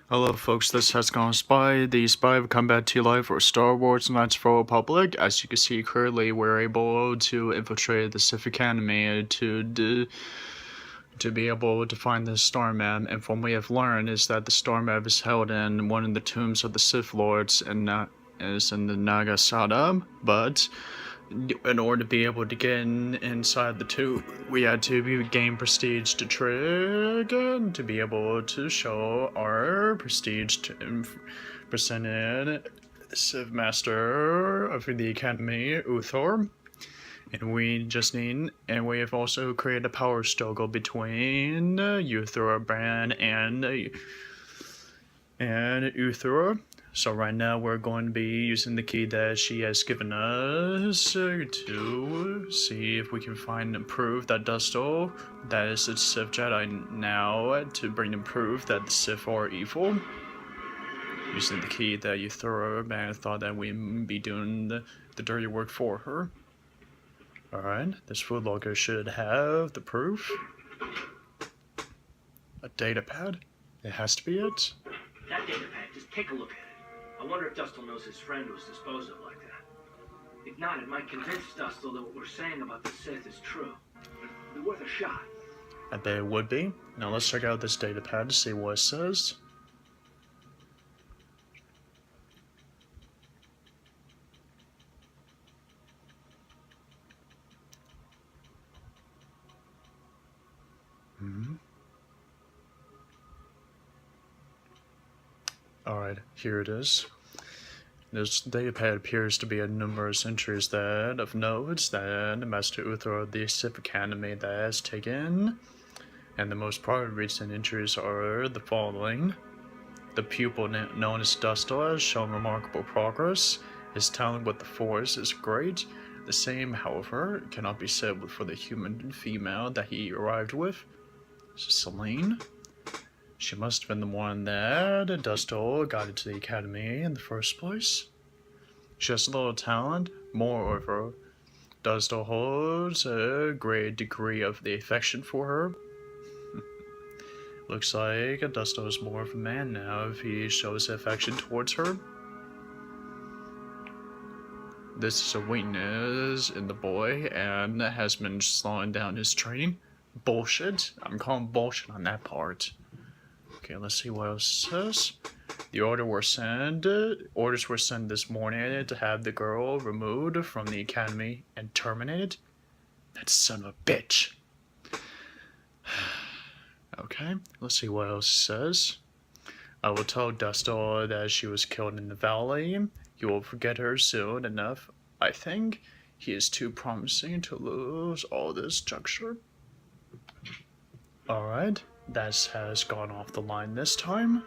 Hello folks, this has gone Spy. The Spy will come back to life for Star Wars Knights of the Old Republic. As you can see currently, we're able to infiltrate the Sith Academy to be able to find the Star Map. And from what we have learned is that the Star Map is held in one of the tombs of the Sith Lords and is in the Nagasata, but in order to be able to get inside the tomb, we had to gain prestige to trick and to be able to show our prestige to presented Civ Master of the Academy, Uthor. And we have also created a power struggle between Uthor Brand and Uthor. So right now we're going to be using the key that she has given us to see if we can find and prove that Dustil, that is a Sith Jedi now, to bring them proof that the Sith are evil. Using the key that Uthor man thought that we'd be doing the dirty work for her. Alright, this food logger should have the proof. A data pad? It has to be it. That data pad, just take a look at it. I wonder if Dustil knows his friend was disposed of like that. If not, it might convince Dustil that what we're saying about the Sith is true. It'd be worth a shot. I bet it would be. Now let's check out this data pad to see what it says. Alright, here it is. This datapad appears to be a numerous entries that of notes that Master Uthor of the Sith Academy that has taken, and the most prominent recent entries are the following. The pupil known as Dustil has shown remarkable progress. His talent with the Force is great. The same, however, cannot be said for the human female that he arrived with, Selene. She must have been the one that Dustil got into the academy in the first place. She has a little talent. Moreover, Dustil holds a great degree of the affection for her. Looks like Dustil is more of a man now if he shows affection towards her. This is a weakness in the boy and has been slowing down his training. Bullshit. I'm calling bullshit on that part. Okay, let's see what else it says. The orders were sent this morning to have the girl removed from the academy and terminated. That son of a bitch. Okay, let's see what else it says. I will tell Dustil that she was killed in the valley. He will forget her soon enough. I think he is too promising to lose all this juncture. Alright, that has gone off the line this time.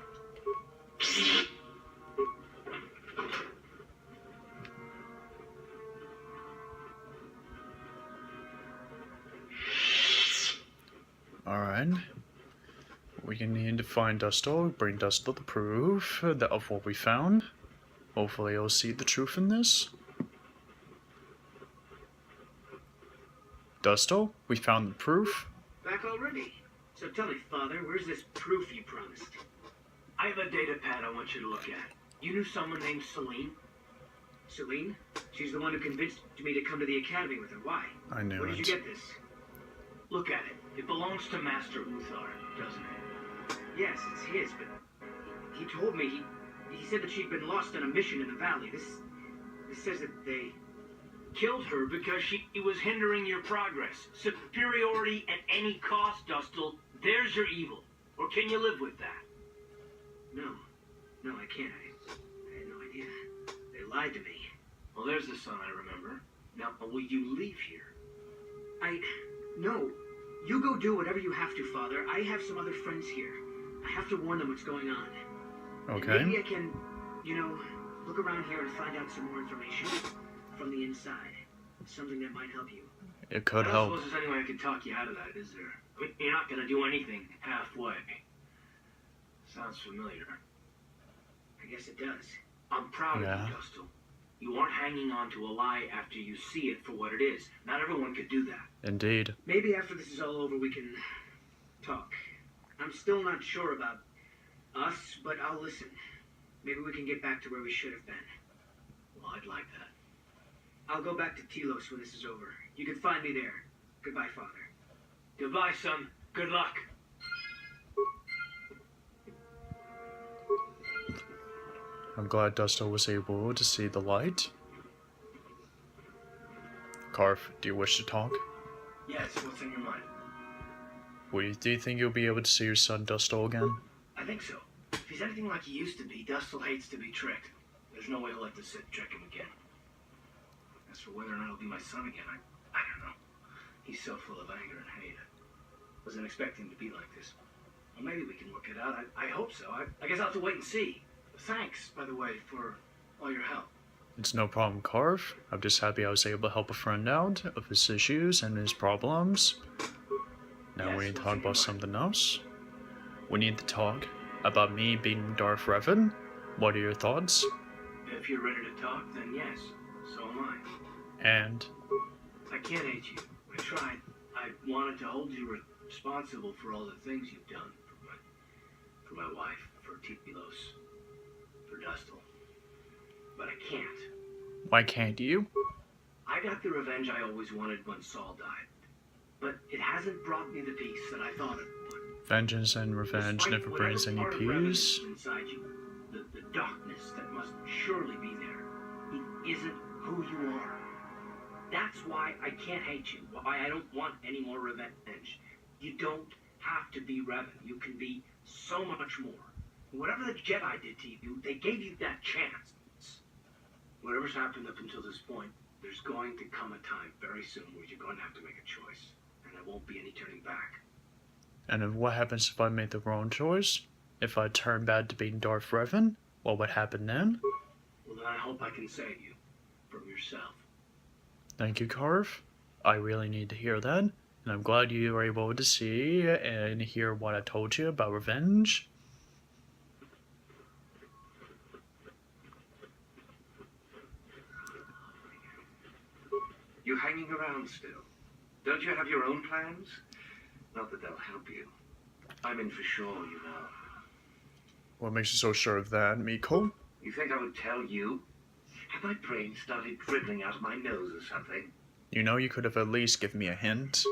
Alright. We need to find Dustil, bring Dustil the proof of what we found. Hopefully he'll see the truth in this. Dustil, we found the proof. Back already? So tell me, Father, where's this proof you promised? I have a data pad I want you to look at. You knew someone named Selene? Selene? She's the one who convinced me to come to the academy with her. Why? I knew it. Where did you get this? Look at it. It belongs to Master Uthor, doesn't it? Yes, it's his, but he told me he said that she'd been lost on a mission in the valley. This says that they killed her because she was hindering your progress. Superiority at any cost, Dustil. There's your evil. Or can you live with that? No, I can't. I had no idea. They lied to me. Well, there's the son I remember. Now, will you leave here? No. You go do whatever you have to, Father. I have some other friends here. I have to warn them what's going on. Okay. And maybe I can, look around here and find out some more information from the inside. Something that might help you. It could help. I don't suppose there's any way I can talk you out of that, is there? I mean, you're not going to do anything halfway. Sounds familiar. I guess it does. I'm proud of you, Dustil. You aren't hanging on to a lie after you see it for what it is. Not everyone could do that. Indeed. Maybe after this is all over we can talk. I'm still not sure about us, but I'll listen. Maybe we can get back to where we should have been. Well, I'd like that. I'll go back to Telos when this is over. You can find me there. Goodbye, Father. Goodbye, son. Good luck. I'm glad Dusto was able to see the light. Carve, do you wish to talk? Yes, what's in your mind? Do you think you'll be able to see your son Dusto again? I think so. If he's anything like he used to be, Dustle hates to be tricked. There's no way he'll let the Sith trick him again. As for whether or not he'll be my son again, I don't know. He's so full of anger and hate. I wasn't expecting him to be like this. Well, maybe we can work it out. I hope so. I guess I'll have to wait and see. Thanks, by the way, for all your help. It's no problem, Carve. I'm just happy I was able to help a friend out of his issues and his problems. Now Yes, we need to what's talk in your about mind? something else. We need to talk about me being Darth Revan. What are your thoughts? If you're ready to talk, then yes. So am I. And I can't hate you. I tried. I wanted to hold you responsible for all the things you've done. For my wife, for Telos, for Dustle. But I can't. why can't you? I got the revenge I always wanted when Saul died. But it hasn't brought me the peace that I thought it would. Vengeance and revenge Despite never brings any whatever part of Revan peace. is inside you, the darkness that must surely be there. It isn't who you are. That's why I can't hate you. Why I don't want any more revenge. You don't have to be Revan. You can be so much more. Whatever the Jedi did to you, they gave you that chance. Whatever's happened up until this point, there's going to come a time very soon where you're going to have to make a choice. And there won't be any turning back. And then what happens if I made the wrong choice? If I turn back to being Darth Revan? What would happen then? Well, then I hope I can save you from yourself. Thank you, Carve. I really need to hear that. And I'm glad you were able to see and hear what I told you about revenge. You hanging around still? Don't you have your own plans? Not that they'll help you. I'm in for sure, you know. What makes you so sure of that, Miko? You think I would tell you? Have my brain started dribbling out of my nose or something? You know you could have at least given me a hint.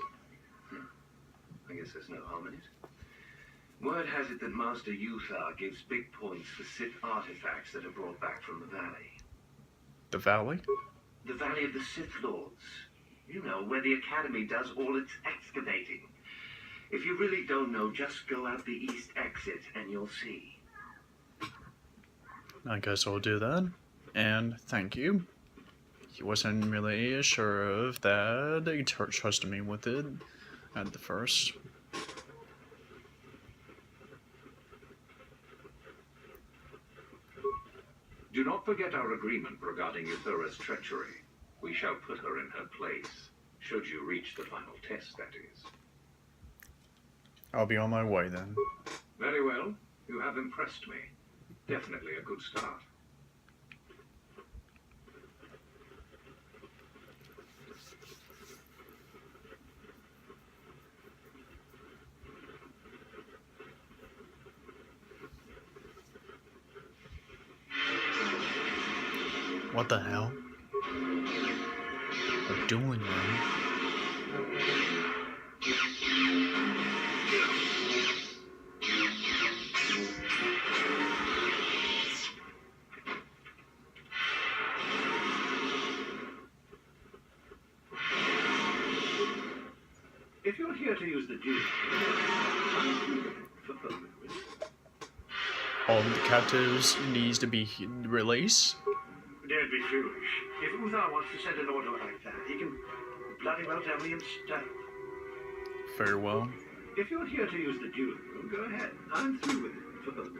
I guess there's no harm in it. Word has it that Master Uthar gives big points for Sith artifacts that are brought back from the valley. The Valley? The Valley of the Sith Lords. You know, where the Academy does all its excavating. If you really don't know, just go out the east exit and you'll see. I guess I'll do that. And thank you. He wasn't really sure of that. He trusted me with it at the first. Do not forget our agreement regarding Uthura's treachery. We shall put her in her place, should you reach the final test, that is. I'll be on my way then. Very well. You have impressed me. Definitely a good start. What the hell? A dueling room? If you're here to use the duel, for further risk. All the captives needs to be released? Don't be foolish. If Uthar wants to send an order like that, he can bloody well tell me and stay. Very well. If you're here to use the duel room, go ahead. I'm through with it for the moment.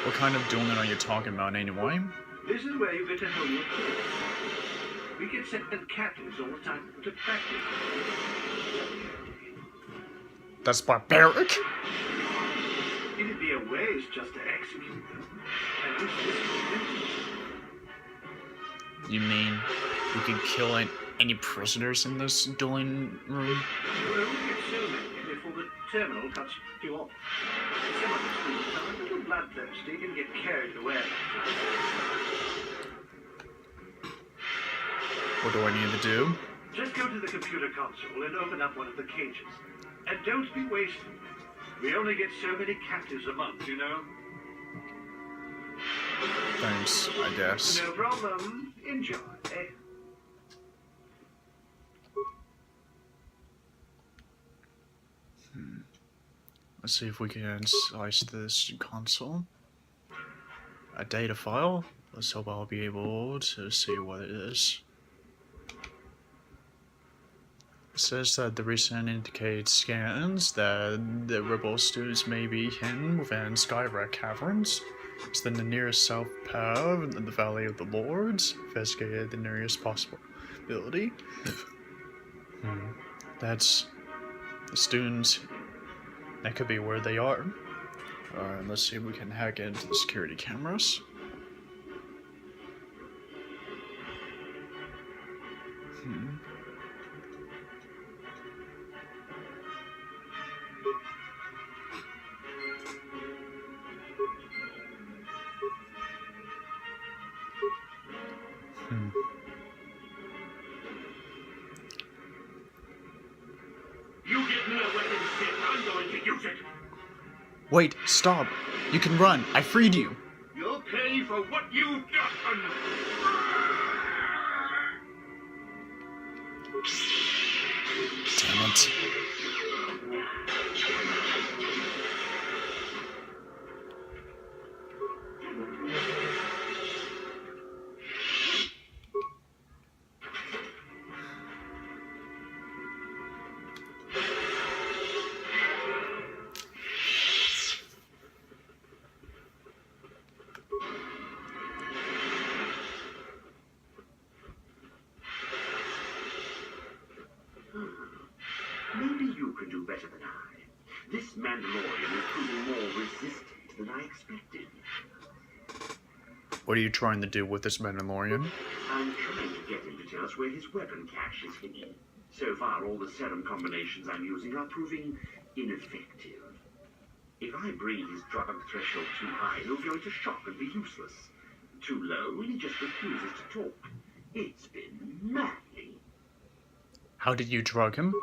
What kind of dueling are you talking about anyway? This is where you get to know your kids. We get sent captives all the time to practice. That's barbaric. It'd be a waste just to execute them. And this is You mean we could kill any prisoners in this dueling room? Well, we get so many before the terminal cuts you off. Some of us do the time, get carried away. What do I need to do? Just go to the computer console and open up one of the cages. And don't be wasteful. We only get so many captives a month, you know? Thanks, I guess. No problem. Enjoy. Let's see if we can slice this console. A data file. Let's hope I'll be able to see what it is. It says that the recent indicates scans that the rebel students may be hidden within Skyrack caverns. It's the nearest south path in the Valley of the Lords. Investigated the nearest possibility. That's the students. That could be where they are. Alright, let's see if we can hack into the security cameras. You give me a weapon, Sid. I'm going to use it. Wait, stop! You can run! I freed you! You'll pay for what you've done. Damn it. Maybe you can do better than I. This Mandalorian is proving more resistant than I expected. What are you trying to do with this Mandalorian? I'm trying to get him to tell us where his weapon cache is hidden. So far, all the serum combinations I'm using are proving ineffective. If I bring his drug threshold too high, he'll go into shock and be useless. Too low, he just refuses to talk. It's been maddening. How did you drug him?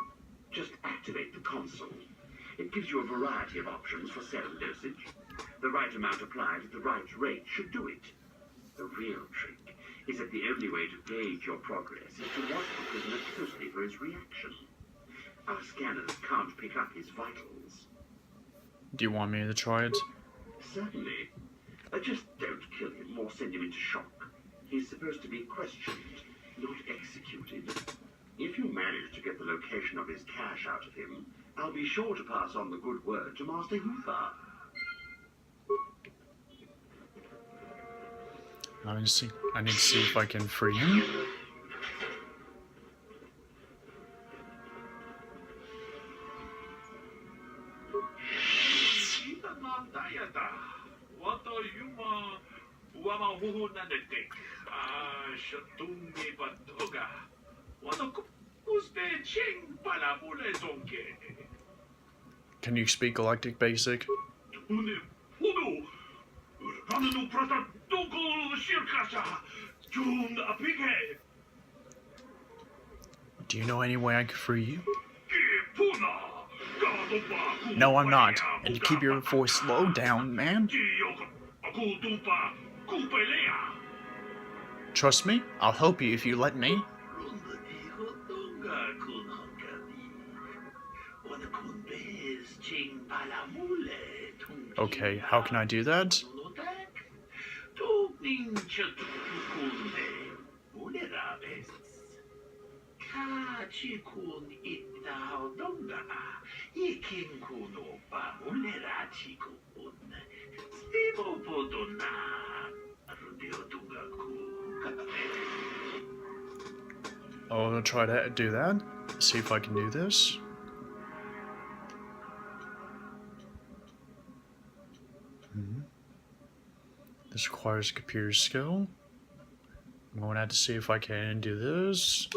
Just activate the console. It gives you a variety of options for serum dosage. The right amount applied at the right rate should do it. The real trick is that the only way to gauge your progress is to watch the prisoner closely for his reaction. Our scanners can't pick up his vitals. Do you want me to try it? Certainly. Just don't kill him or send him into shock. He's supposed to be questioned, not executed. If you manage to get the location of his cache out of him, I'll be sure to pass on the good word to Master Yuthar. I need to see if I can free him. Can you speak Galactic Basic? Do you know any way I can free you? No, I'm not. And to keep your voice low down, man. Trust me, I'll help you if you let me. Okay, how can I do that? I'll try to do that. See if I can do this. This requires computer skill. I'm going to have to see if I can do this.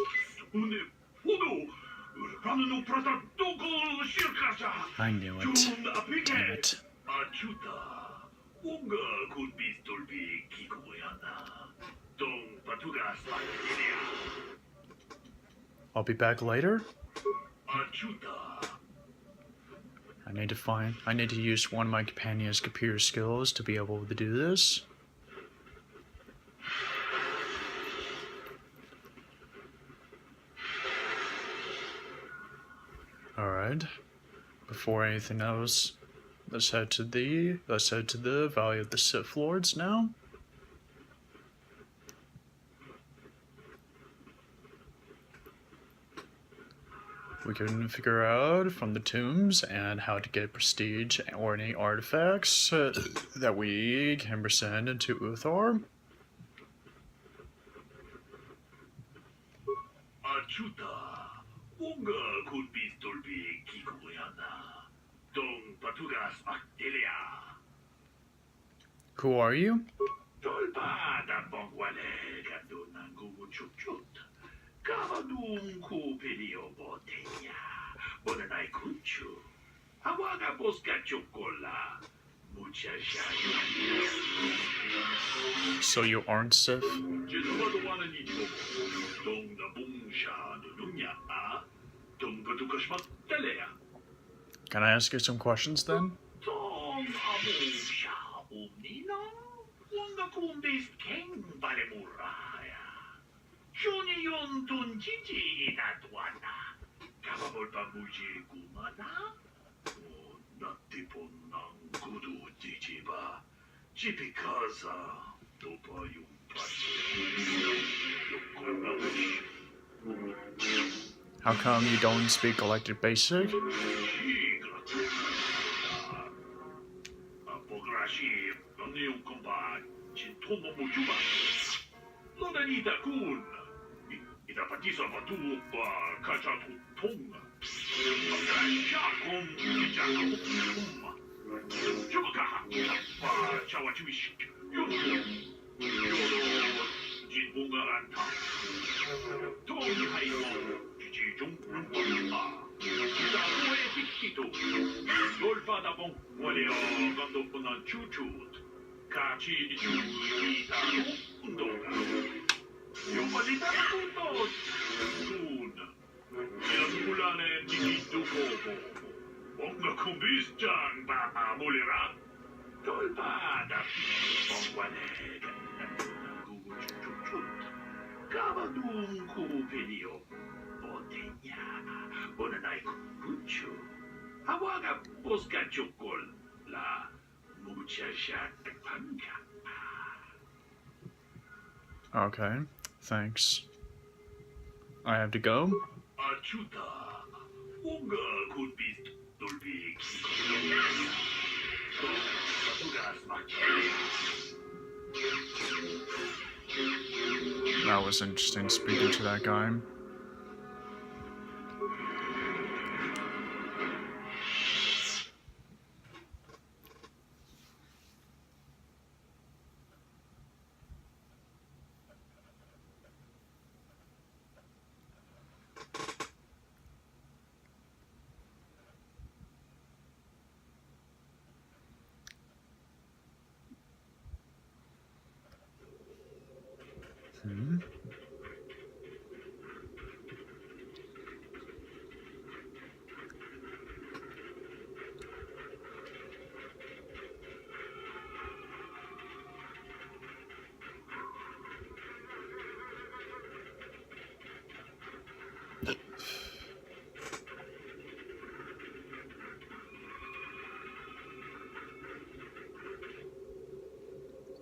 I knew it. Damn it. 뭔가 곧 비스톨비 기고야나. 동 바투가 스파게티야. I'll be back later. 아주다. I need to use one of my companion's computer skills to be able to do this. Alright. Before anything else, let's head to the Valley of the Sith Lords now. We can figure out from the tombs and how to get prestige or any artifacts that we can present into Uthor. 아주다. 뭔가 곧 비스톨비 기고야나. 동 바투가 스파게티야. Who are you? 돌바다 뻥과레가 도난구구 축축. 가바둥 쿠페리오 보테냐. 보내나이 군추. 하와가 보스카 초콜라. 무차샤야. So you aren't Sith? 제도와도 와는 이지고. 동나 봉샤 누누냐. 동바투가 스파게티야. Can I ask you some questions then? 동 아봉샤 옴니나. 뭔가 콤비스 갱바레무라야. 쇼니용 돈지지 나도하나 가바볼바 무지구마나 나티폰낭 구두 디지바 지피카사 도파용파시 How come you don't speak Galactic Basic? 아포그라시 언니용콤바 진토모모주바 너는 이다 바티사 바투오빠 가자도 통아 자공 자공 통아 주바가 바 자와 주이시 요도 진봉가 안타 통하이고 지지종 rumba 자고의 빅히도 돌바다봉 원래요 감독분한 추추 같이 주이다고 운동가 요번이다 또 눈. 연불안에 니기도 보고 뭔가 콤비스장 바몰래라 돌바다 뻥관에 구구 쭉쭉쭉 까바둥 구페리오 보테냐 보는 아이 구추 하와가 보스카 초콜라 무차샤 판가. Okay, thanks. I have to go? 아주다. 뭔가 곧 비스톨비 That was interesting speaking to that guy.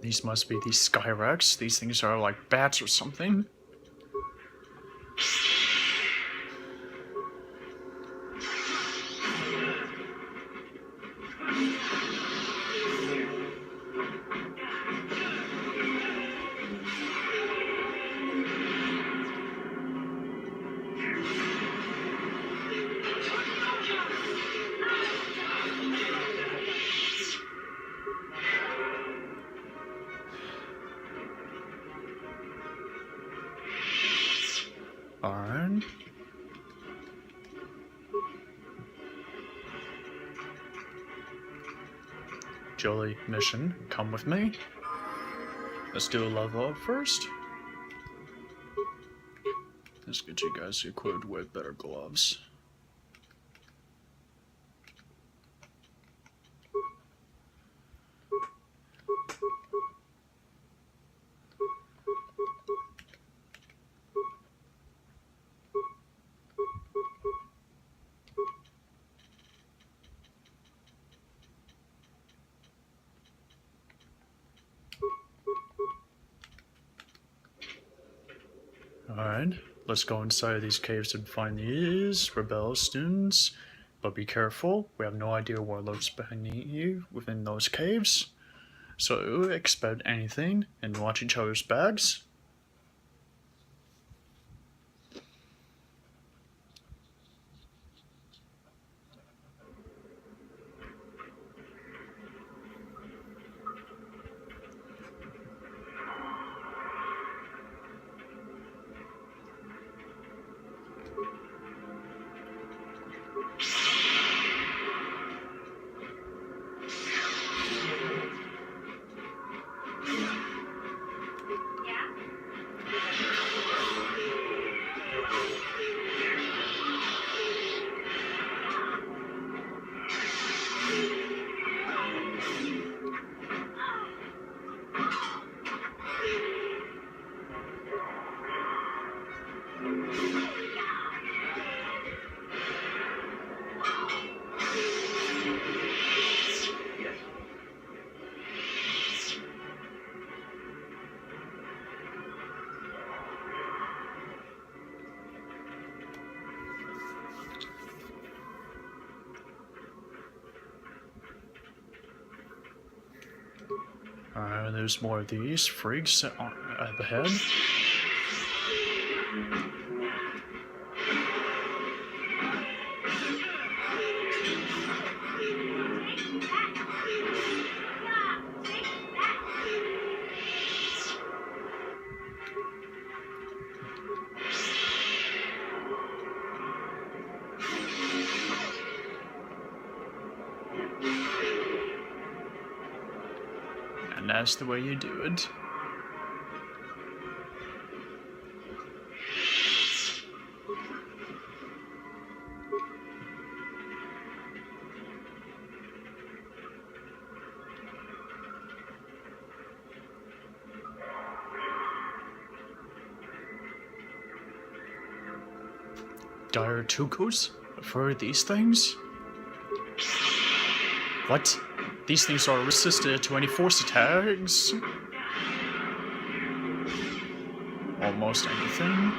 These must be these Skyrex. These things are like bats or something. Jolie mission. Come with me. Let's do a level up first. Let's get you guys equipped with better gloves. Alright, let's go inside these caves and find these rebel students. But be careful, we have no idea what lurks behind you within those caves. So expect anything and watch each other's bags. Alright, there's more of these freaks at the head. And that's the way you do it. Dire Tukus for these things? What? These things are resistant to any force attacks? Almost anything.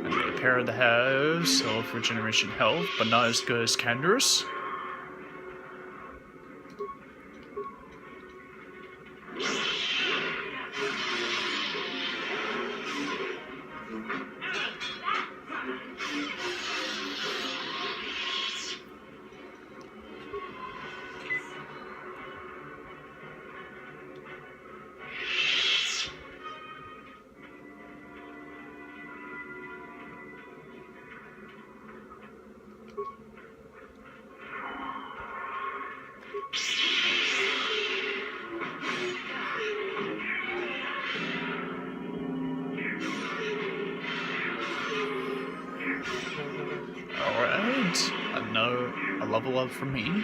And they appear to have self-regeneration health, but not as good as Canderous. Alright, a level up for me.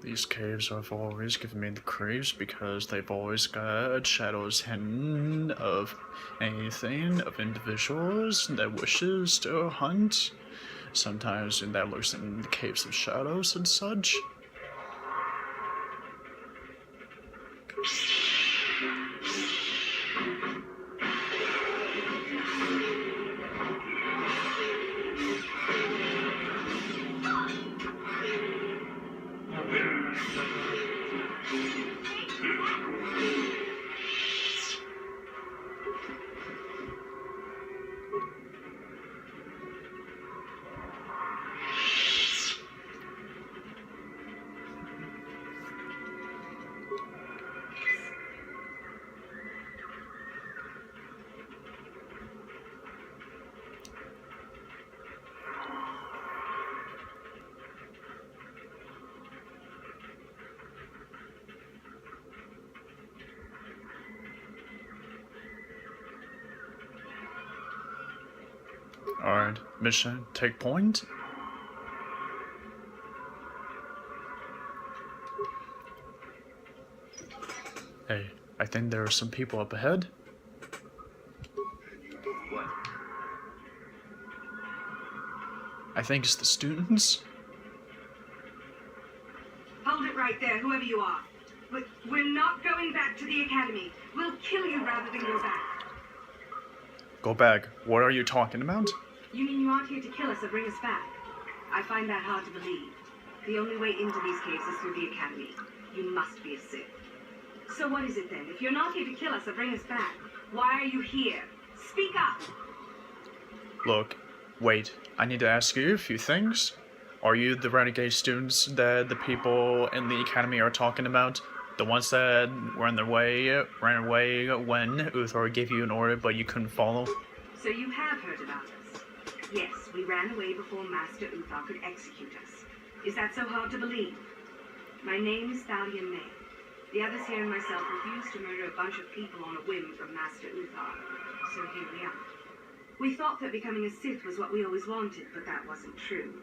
These caves have always given me the creeps because they've always got shadows hidden of anything, of individuals that wishes to hunt. Sometimes that lurks in the caves of shadows and such. Alright, mission take point. Hey, I think there are some people up ahead. What? I think it's the students. Hold it right there, whoever you are. But we're not going back to the academy. We'll kill you rather than go back. Go back. What are you talking about? You mean you aren't here to kill us or bring us back? I find that hard to believe. The only way into these caves is through the academy. You must be a Sith. So what is it then? If you're not here to kill us or bring us back, why are you here? Speak up! Look, wait. I need to ask you a few things. Are you the renegade students that the people in the academy are talking about? The ones that ran away when Uthor gave you an order but you couldn't follow? So you have heard about us? Yes, we ran away before Master Uthor could execute us. Is that so hard to believe? My name is Thalia May. The others here and myself refused to murder a bunch of people on a whim from Master Uthor. So here we are. We thought that becoming a Sith was what we always wanted, but that wasn't true.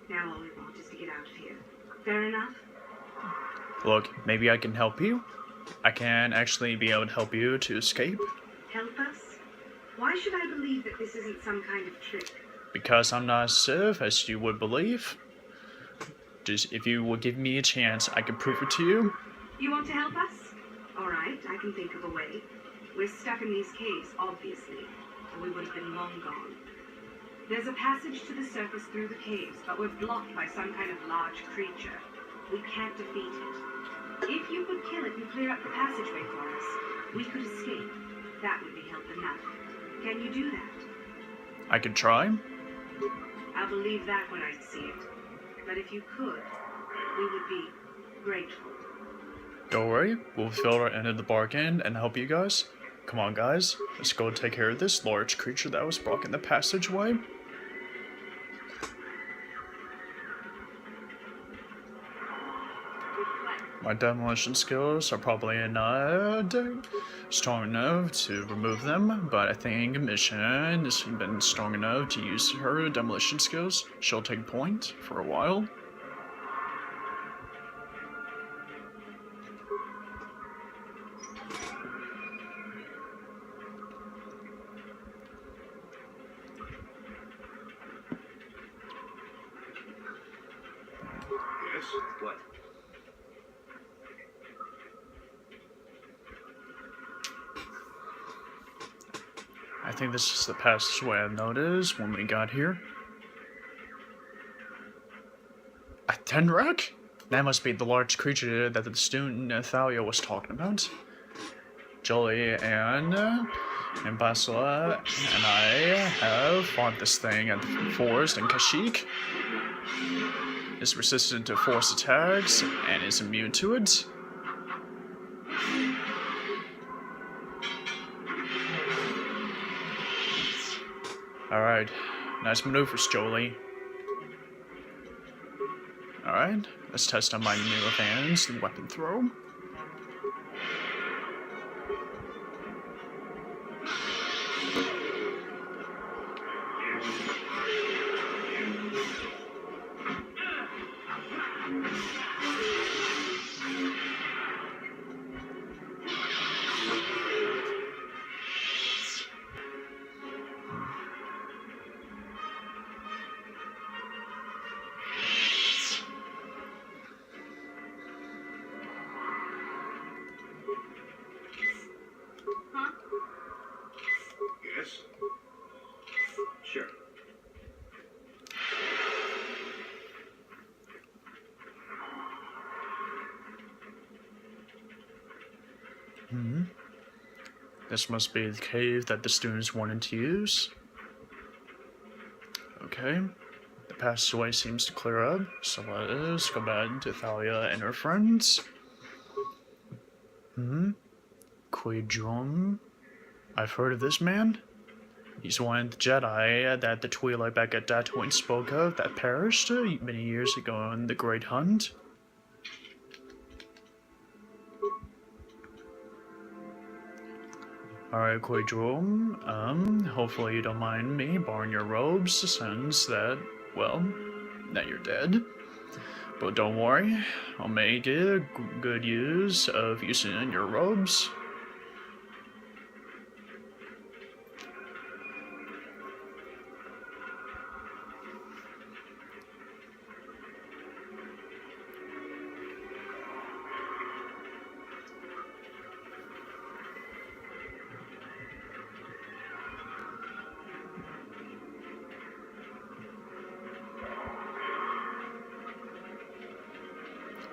Now all we want is to get out of here. Fair enough? Look, maybe I can help you. I can actually be able to help you to escape. Help us? Why should I believe that this isn't some kind of trick? Because I'm not as Sith as you would believe. Just if you would give me a chance, I could prove it to you. You want to help us? Alright, I can think of a way. We're stuck in these caves, obviously, or we would have been long gone. There's a passage to the surface through the caves, but we're blocked by some kind of large creature. We can't defeat it. If you could kill it and clear up the passageway for us, we could escape. That would be help enough. Can you do that? I could try. I'll believe that when I see it. But if you could, we would be grateful. Don't worry, we'll fulfill our end of the bargain and help you guys. Come on, guys. Let's go take care of this large creature that was blocking the passageway. My demolition skills are probably not strong enough to remove them, but I think Mission has been strong enough to use her demolition skills. She'll take point for a while. Yes? What? I think this is the passageway I noticed when we got here. A Tenrak? That must be the large creature that the student Thalia was talking about. Jolie and Basila and I have fought this thing at the forest in Kashyyyk. It's resistant to force attacks and is immune to it. Alright, nice maneuvers, Jolie. Alright, let's test out my new advanced weapon throw. This must be the cave that the students wanted to use. Okay. The passageway seems to clear up, so let us go back to Thalia and her friends. Quidron. I've heard of this man. He's one of the Jedi that the Twi'lek back at Tatooine spoke of that perished many years ago in the Great Hunt. Alright, Quidron, hopefully you don't mind me borrowing your robes since that, well, that you're dead. But don't worry, I'll make good use of using your robes.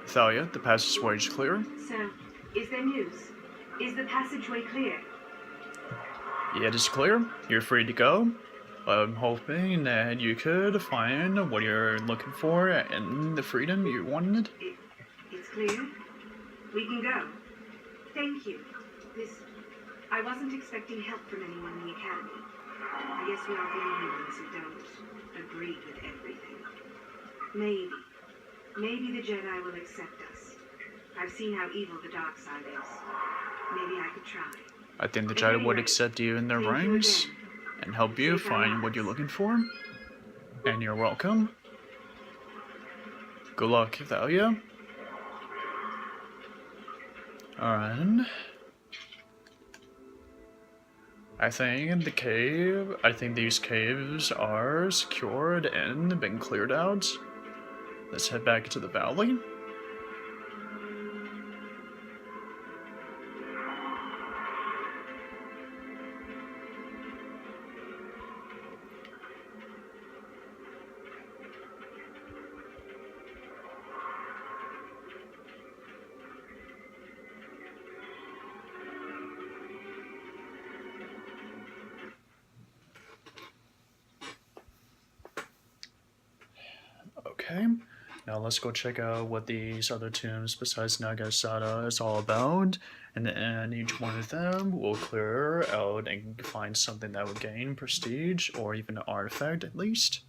Thalia, the passageway is clear. So, is there news? Is the passageway clear? Yeah, it is clear. You're free to go. I'm hoping that you could find what you're looking for and the freedom you wanted. It's clear. We can go. Thank you. I wasn't expecting help from anyone in the academy. I guess we are the only ones who don't agree with everything. Maybe the Jedi will accept us. I've seen how evil the dark side is. Maybe I could try. I think the Jedi would accept you in their ranks and help you find what you're looking for. And you're welcome. Good luck, Thalia. Alright. I think these caves are secured and been cleared out. Let's head back to the valley. Okay, now let's go check out what these other tombs besides Nagasata is all about, and then each one of them will clear out and find something that would gain prestige, or even an artifact at least.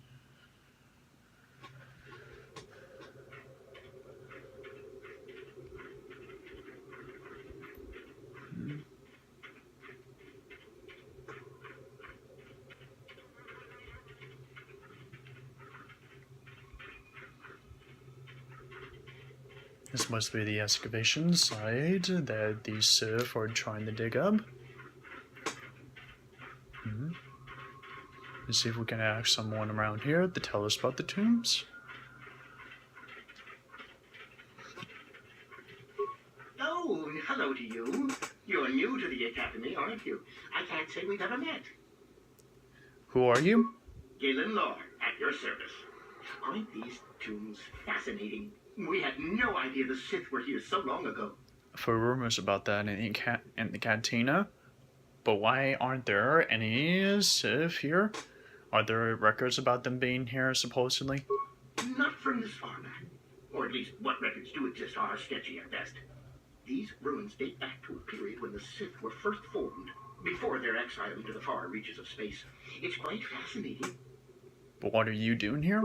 This must be the excavation site that these Sith are trying to dig up. Let's see if we can ask someone around here to tell us about the tombs. Oh, hello to you. You're new to the academy, aren't you? I can't say we've ever met. Who are you? Galen Lord, at your service. Aren't these tombs fascinating? We had no idea the Sith were here so long ago. I've heard rumors about that in the cantina, but why aren't there any Sith here? Are there records about them being here, supposedly? Not from this far back. Or at least what records do exist are sketchy at best. These ruins date back to a period when the Sith were first formed, before their exile into the far reaches of space. It's quite fascinating. But what are you doing here?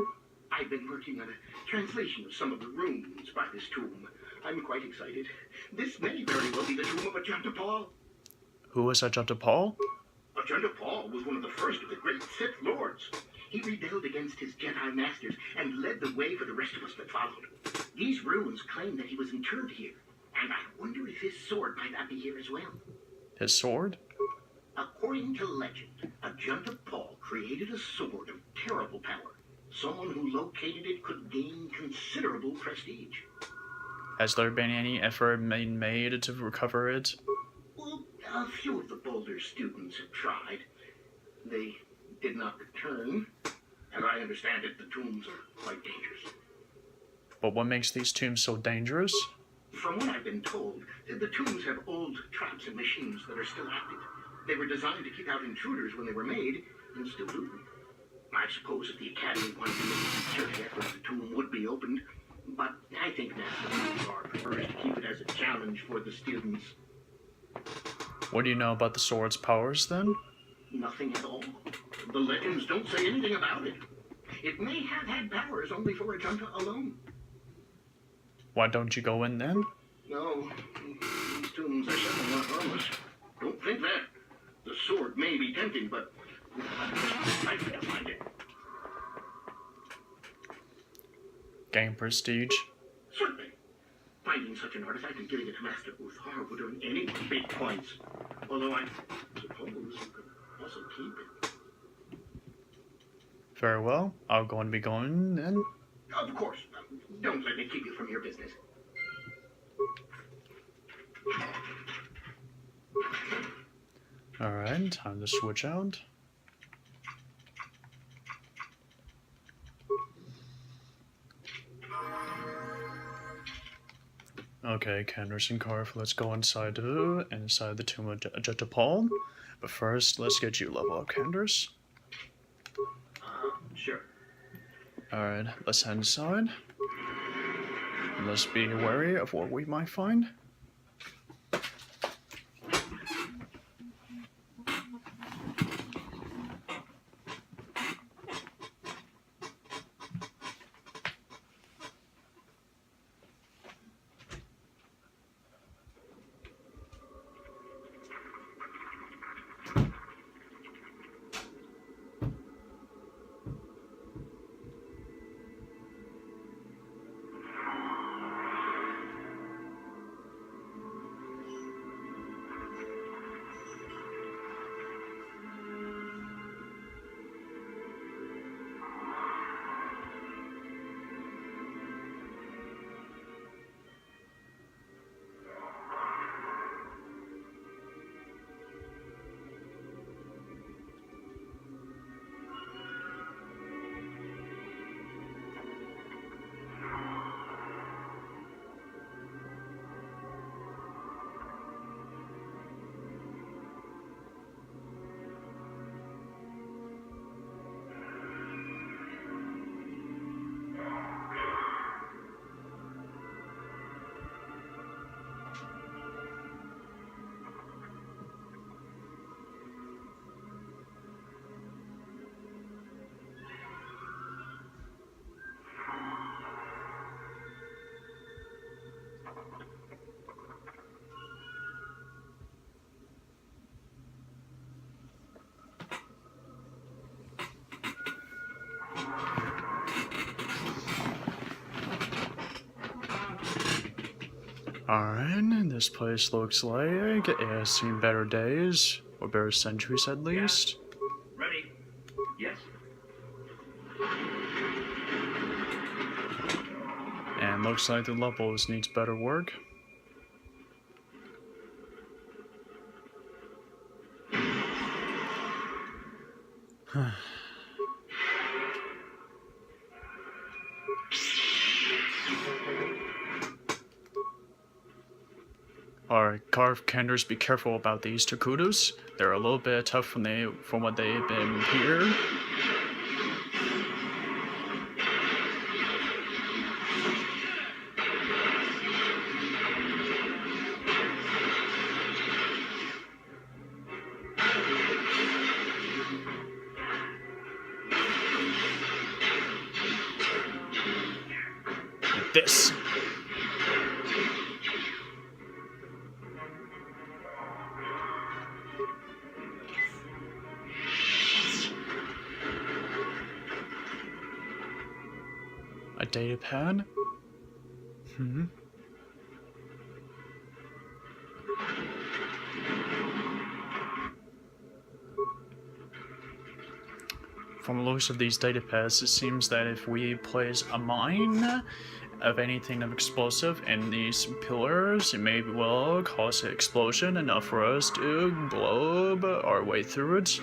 I've been working on a translation of some of the runes by this tomb. I'm quite excited. This may very well be the tomb of Ajanta Paul. Who was Ajanta Paul? Ajanta Paul was one of the first of the great Sith Lords. He rebelled against his Jedi masters and led the way for the rest of us that followed. These runes claim that he was interred here, and I wonder if his sword might not be here as well. His sword? According to legend, Ajanta Paul created a sword of terrible power. Someone who located it could gain considerable prestige. Has there been any effort made to recover it? Well, a few of the Boulder students have tried. They did not return. As I understand it, the tombs are quite dangerous. But what makes these tombs so dangerous? From what I've been told, the tombs have old traps and machines that are still active. They were designed to keep out intruders when they were made, and still do. I suppose if the Academy wanted to make a concerted effort, the tomb would be opened, but I think Master Uthar prefers to keep it as a challenge for the students. What do you know about the sword's powers, then? Nothing at all. The legends don't say anything about it. It may have had powers only for Ajanta alone. Why don't you go in, then? No, these tombs are certainly not harmless. Don't think that. The sword may be tempting, but I can't find it. prestige. Certainly. Finding such an artifact and giving it to Master Uthar would earn anyone big points. Although I suppose you could also keep it. Very well. I'll go and be going then. Of course. Don't let me keep you from your business. Alright, time to switch out. Okay, Candace and Karf, let's go inside the tomb of Jetapal. But first, let's get you level up, Candace. Sure. Alright, let's head inside. And let's be wary of what we might find. Alright, this place looks like it has seen better days, or better centuries at least. Ready? Yes. And looks like the levels needs better work. Alright, Karf, Kenders, be careful about these Takudos. They're a little bit tough from what they've been here. Like this. A data pad? From the looks of these data pads, it seems that if we place a mine of anything of explosive in these pillars, it may well cause an explosion enough for us to globe our way through it.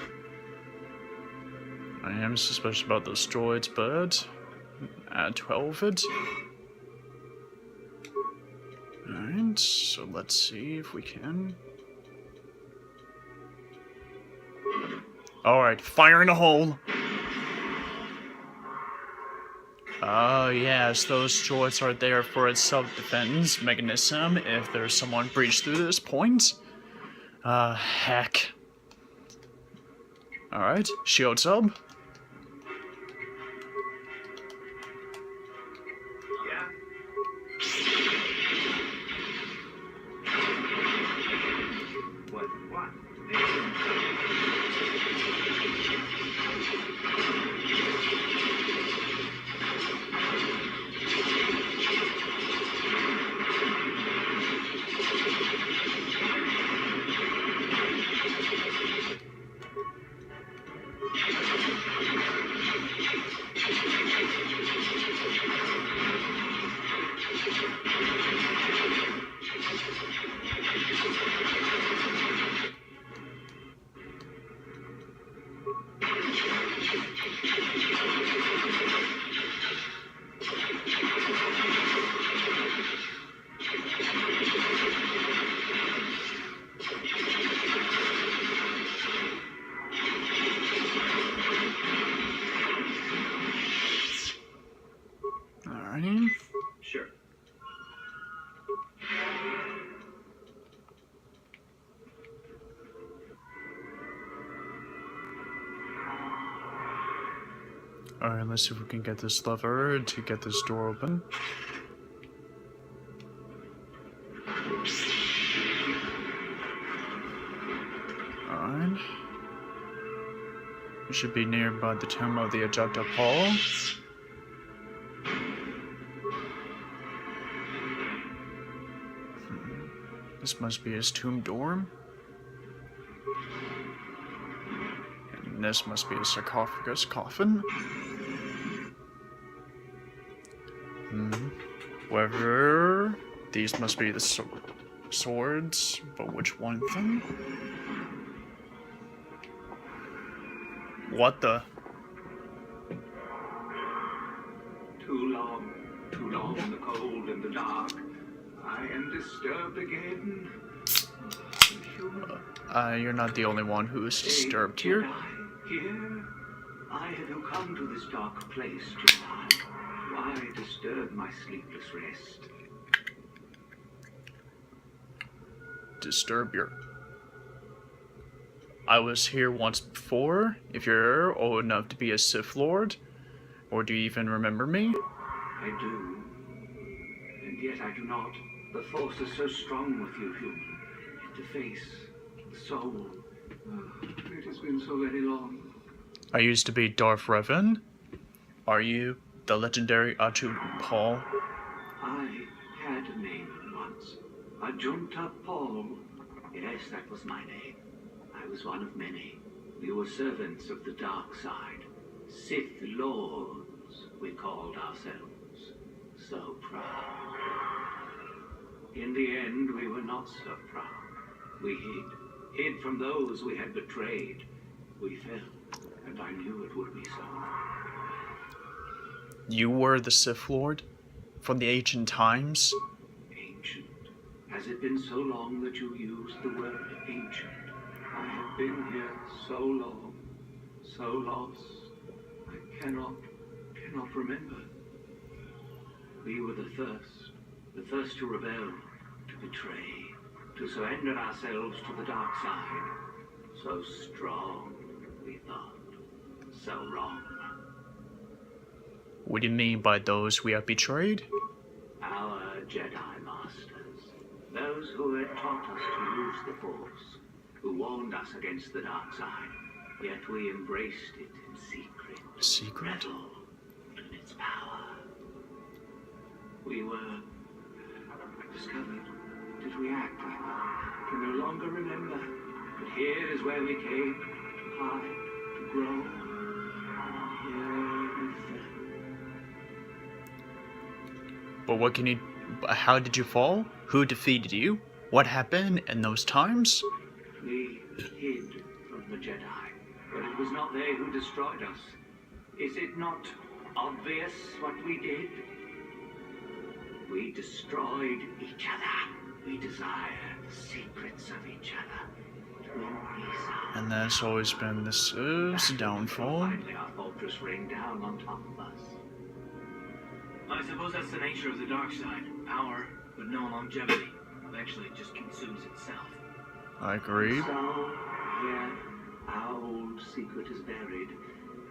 I am suspicious about those droids, but add 12 it. Alright, so let's see if we can. Alright, fire in a hole! Oh yes, those droids are there for its self-defense mechanism if there's someone breached through this point. Heck. Alright, shield sub. Yeah? What? Alright. Sure. Alright, let's see if we can get this lever to get this door open. Alright. We should be nearby the tomb of the Ejecta Paul. This must be his tomb dorm. And this must be a sarcophagus coffin. Whether these must be the swords, but which one of them? What the? Too long, the cold and the dark. I am disturbed again. You're not the only one who is disturbed here. Here, I have come to this dark place to die. Why disturb my sleepless rest? Disturb your... I was here once before, if you're old enough to be a Sith Lord. Or do you even remember me? I do. And yet I do not. The force is so strong with you, human. The face, the soul. It has been so very long. I used to be Darth Revan. Are you the legendary Atu Paul? I had a name once. Ajunta Paul. Yes, that was my name. I was one of many. We were servants of the dark side. Sith Lords, we called ourselves. So proud. In the end, we were not so proud. We hid from those we had betrayed. We fell, and I knew it would be so. You were the Sith Lord? From the ancient times? Ancient. Has it been so long that you used the word ancient? I have been here so long, so lost. I cannot remember. We were the first to rebel, to betray, to surrender ourselves to the dark side. So strong, we thought, so wrong. What do you mean by those we have betrayed? Our Jedi Masters, those who had taught us to use the Force, who warned us against the dark side, yet we embraced it in secret. Secret? Reveled in its power. We were discovered. Did we act like that? Can no longer remember. But here is where we came, to hide, to grow. Here we fell. But what can you... How did you fall? Who defeated you? What happened in those times? We hid from the Jedi, but it was not they who destroyed us. Is it not obvious what we did? We destroyed each other. We desire the secrets of each other. And that's always been the Civ's downfall. Finally, our fortress rained down on top of us. I suppose that's the nature of the dark side. Power, but no longevity. Eventually it just consumes itself. I agree. So, here, our old secret is buried,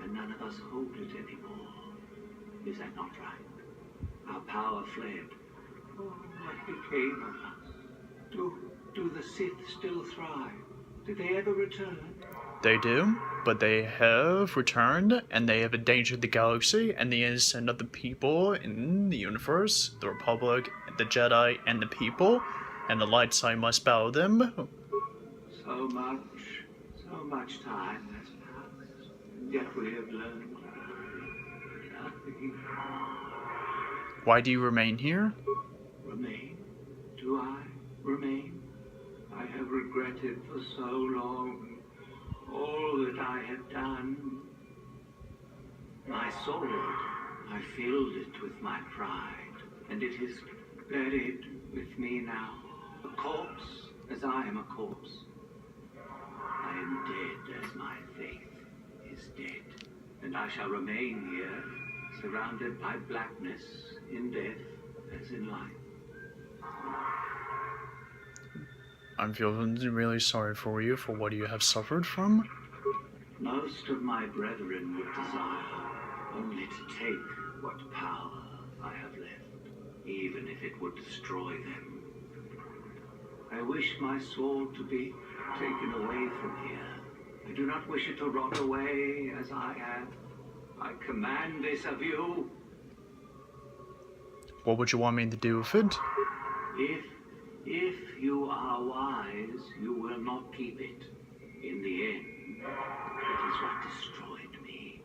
and none of us hold it anymore. Is that not right? Our power fled. Oh, what became of us? Do the Sith still thrive? Did they ever return? They do, but they have returned, and they have endangered the galaxy and the innocent of the people in the universe, the Republic, the Jedi, and the people, and the light side must bow them. So much time has passed, yet we have learned nothing. Why do you remain here? Remain? Do I remain? I have regretted for so long all that I have done. My sword, I filled it with my pride, and it is buried with me now, a corpse as I am a corpse. I am dead as my faith is dead, and I shall remain here, surrounded by blackness in death as in life. I'm feeling really sorry for you for what you have suffered from. Most of my brethren would desire only to take what power I have left, even if it would destroy them. I wish my soul to be taken away from here. I do not wish it to rot away as I have. I command this of you. What would you want me to do with it? If you are wise, you will not keep it. In the end, it is what destroyed me.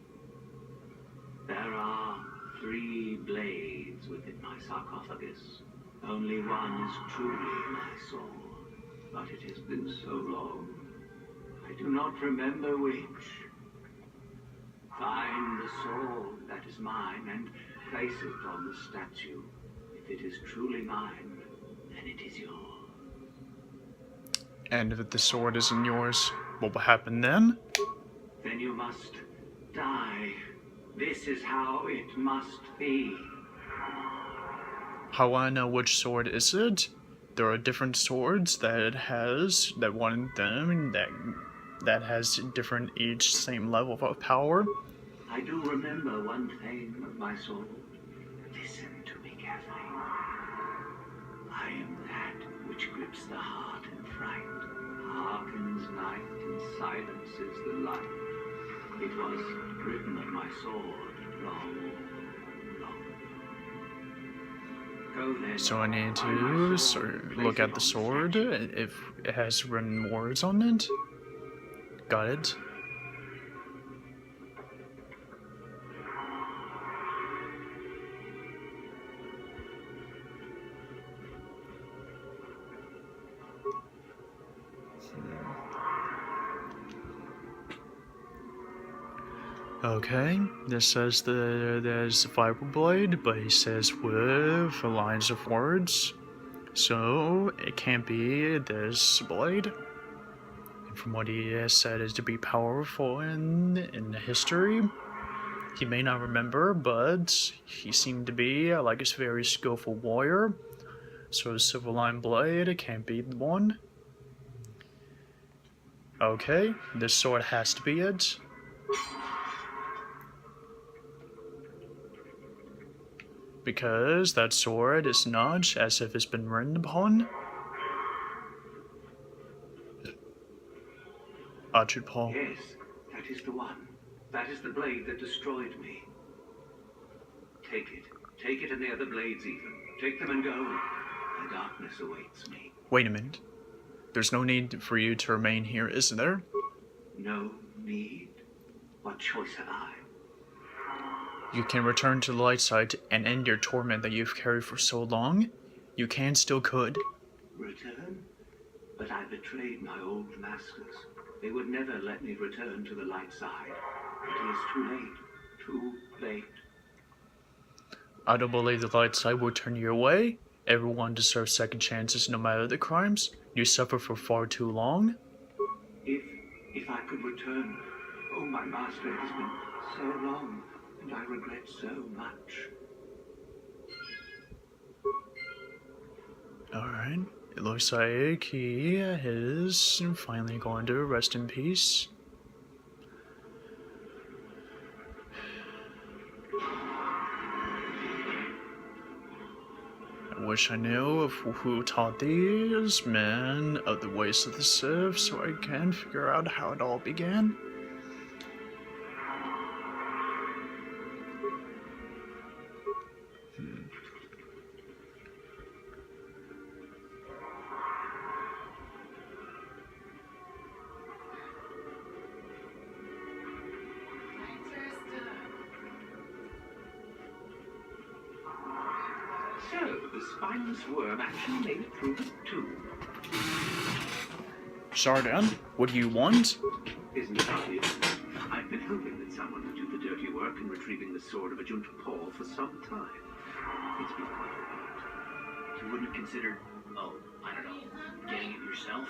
There are 3 blades within my sarcophagus. Only one is truly my soul. But it has been so long, I do not remember which. Find the sword that is mine and place it on the statue. If it is truly mine, then it is yours. And if the sword isn't yours, what will happen then? Then you must die. This is how it must be. How will I know which sword is it? There are different swords that one of them that has different each same level of power. I do remember one thing of my soul. Listen to me carefully. I am that which grips the heart in fright, hearkens night and silences the light. It was written on my sword long ago. Go then. So I need to look at the sword if it has written words on it. Got it. Okay, this says there's a fiber blade, but he says with lines of words, so it can't be this blade. And from what he has said is to be powerful in history, he may not remember, but he seemed to be like a very skillful warrior. So a silver line blade can't be the one. Okay, this sword has to be it. Because that sword is not as if it's been written upon. Archard Paul. Yes, that is the one. That is the blade that destroyed me. Take it. Take it and the other blades even. Take them and go. The darkness awaits me. Wait a minute. There's no need for you to remain here, is there? No need? What choice have I? You can return to the light side and end your torment that you've carried for so long. You still could. Return? But I betrayed my old masters. They would never let me return to the light side. It is too late. Too late. I don't believe the light side will turn you away. Everyone deserves second chances no matter the crimes. You suffer for far too long. If I could return, oh, my master has been so long, and I regret so much. Alright, it looks like he is finally going to rest in peace. I wish I knew of who taught these men of the ways of the Sith so I can figure out how it all began. So, the spineless worm actually made it through the tomb. Shardan, what do you want? Isn't it obvious? I've been hoping that someone would do the dirty work in retrieving the sword of Ajunta Paul for some time. It's been quite a while. You wouldn't consider, I don't know, getting it yourself?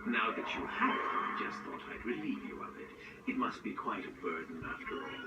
Now that you have it, I just thought I'd relieve you of it. It must be quite a burden after all.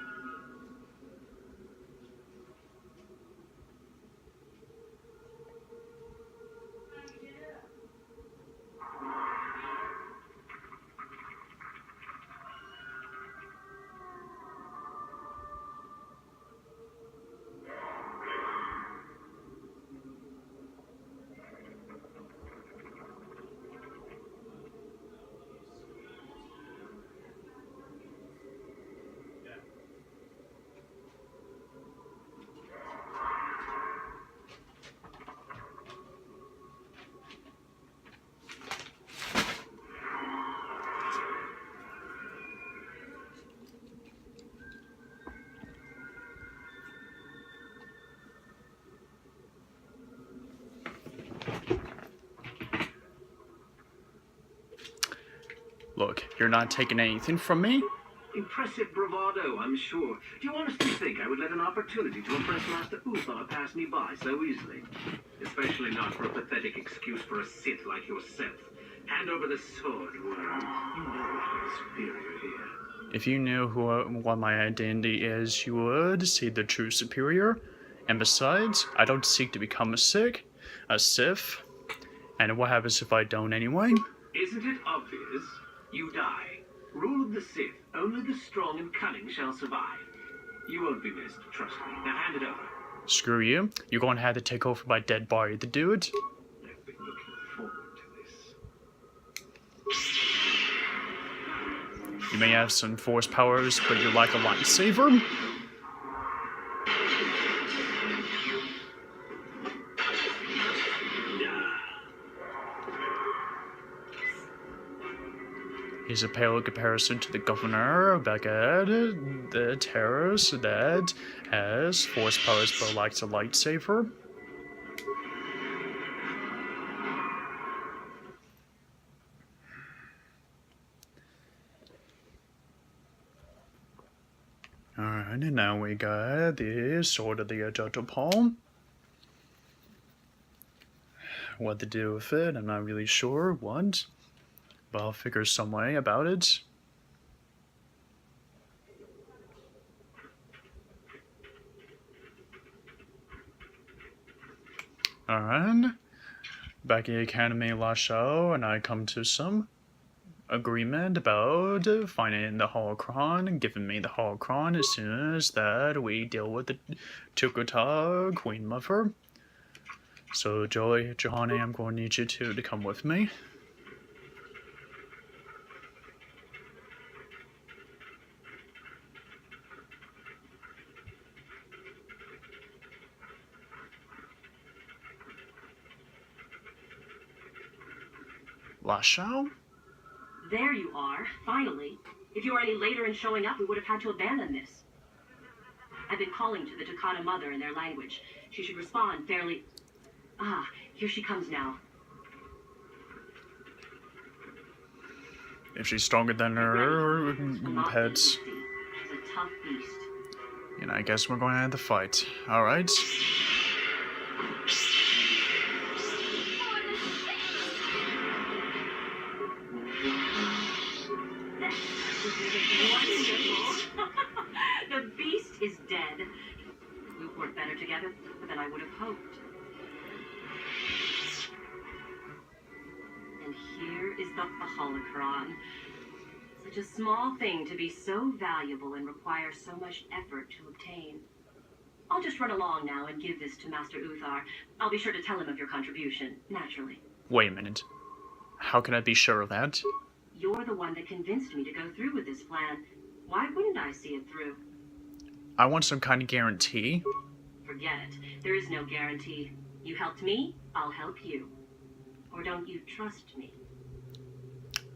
Look, you're not taking anything from me? Impressive bravado, I'm sure. Do you honestly think I would let an opportunity to impress Master Uthar pass me by so easily? Especially not for a pathetic excuse for a Sith like yourself. Hand over the sword, worm. You know I'm superior here. If you knew what my identity is, you would see the true superior. And besides, I don't seek to become a Sith. And what happens if I don't anyway? Isn't it obvious? You die. Rule of the Sith. Only the strong and cunning shall survive. You won't be missed, trust me. Now hand it over. Screw you. You're going to have to take over my dead body to do it. I've been looking forward to this. You may have some force powers, but you're like a lightsaber. He's a pale comparison to the governor back at the terrorist that has force powers but likes a lightsaber. Alright, and now we got the Sword of the Ajunta Paul. What to do with it, I'm not really sure what. But I'll figure some way about it. Alright. Back in the Academy Lasho, and I come to some agreement about finding the holocron and giving me the holocron as soon as that we deal with the Tukota Queen Mother. So Johanny, I'm going to need you two to come with me. Lasho? There you are, finally. If you were any later in showing up, we would have had to abandon this. I've been calling to the Takata mother in their language. She should respond fairly... Ah, here she comes now. If she's stronger than her pets. She's a tough beast. And I guess we're going to have the fight. Alright. Wonderful. The beast is dead. We've worked better together than I would have hoped. And here is the holocron. Such a small thing to be so valuable and require so much effort to obtain. I'll just run along now and give this to Master Uthar. I'll be sure to tell him of your contribution, naturally. Wait a minute. How can I be sure of that? You're the one that convinced me to go through with this plan. Why wouldn't I see it through? I want some kind of guarantee. Forget it. There is no guarantee. You helped me, I'll help you. Or don't you trust me?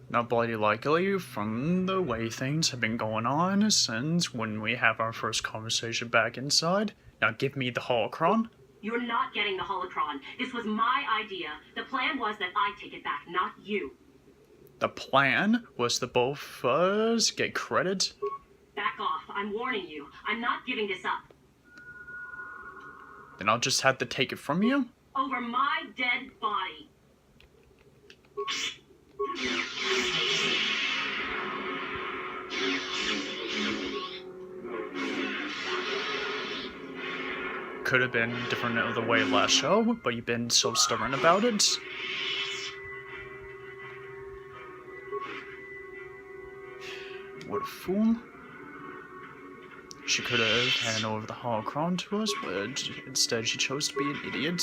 Not bloody likely from the way things have been going on since when we have our first conversation back inside. Now give me the holocron. You're not getting the holocron. This was my idea. The plan was that I take it back, not you. The plan was that both of us get credit. Back off. I'm warning you. I'm not giving this up. Then I'll just have to take it from you? Over my dead body. Could have been different the way last show, but you've been so stubborn about it. What a fool. She could have handed over the holocron to us, but instead she chose to be an idiot.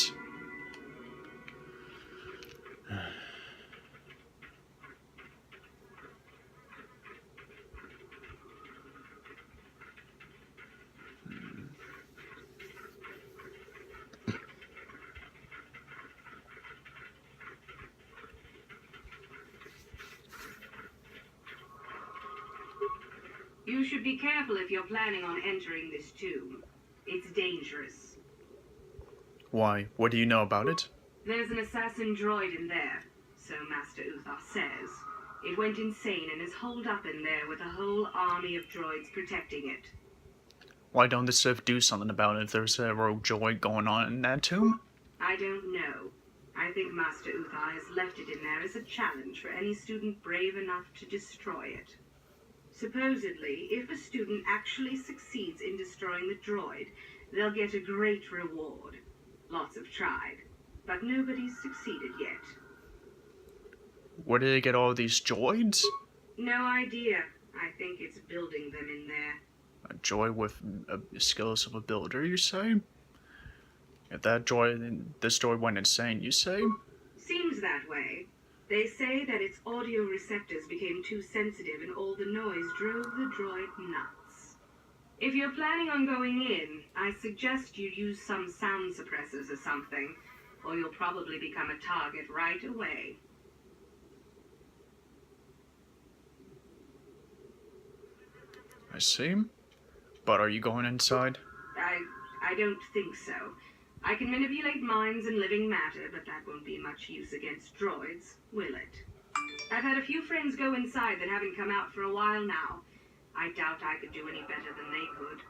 You should be careful if you're planning on entering this tomb. It's dangerous. Why? What do you know about it? There's an assassin droid in there, so Master Uthar says. It went insane and is holed up in there with a whole army of droids protecting it. Why don't the Sith do something about it if there's a rogue droid going on in that tomb? I don't know. I think Master Uthar has left it in there as a challenge for any student brave enough to destroy it. Supposedly, if a student actually succeeds in destroying the droid, they'll get a great reward. Lots have tried, but nobody's succeeded yet. Where did they get all these droids? No idea. I think it's building them in there. A droid with skills of a builder, you say? If that droid, this droid went insane, you say? Seems that way. They say that its audio receptors became too sensitive and all the noise drove the droid nuts. If you're planning on going in, I suggest you use some sound suppressors or something, or you'll probably become a target right away. I see. But are you going inside? I don't think so. I can manipulate minds and living matter, but that won't be much use against droids, will it? I've had a few friends go inside that haven't come out for a while now. I doubt I could do any better than they could.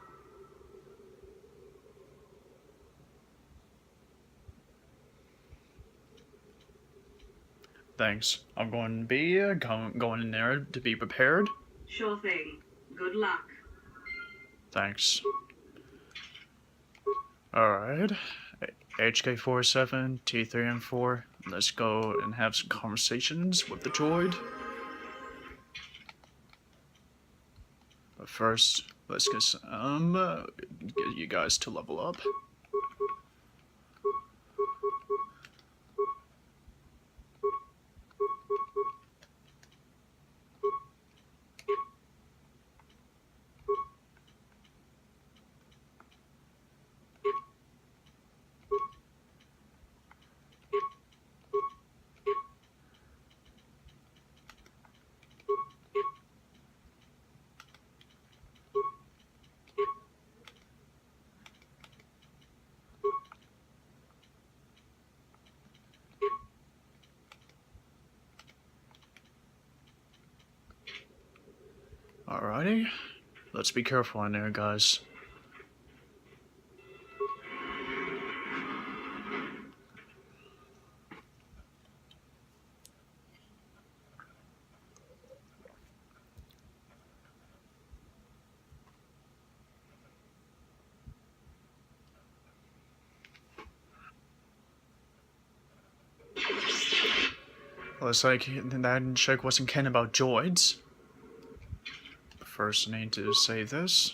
Thanks. I'm going to be going in there to be prepared. Sure thing. Good luck. Thanks. Alright. HK47, T3 and 4. Let's go and have some conversations with the droid. But first, let's get some, get you guys to level up. Alrighty, let's be careful in there, guys. Looks like that chick wasn't kidding about droids. First, I need to save this.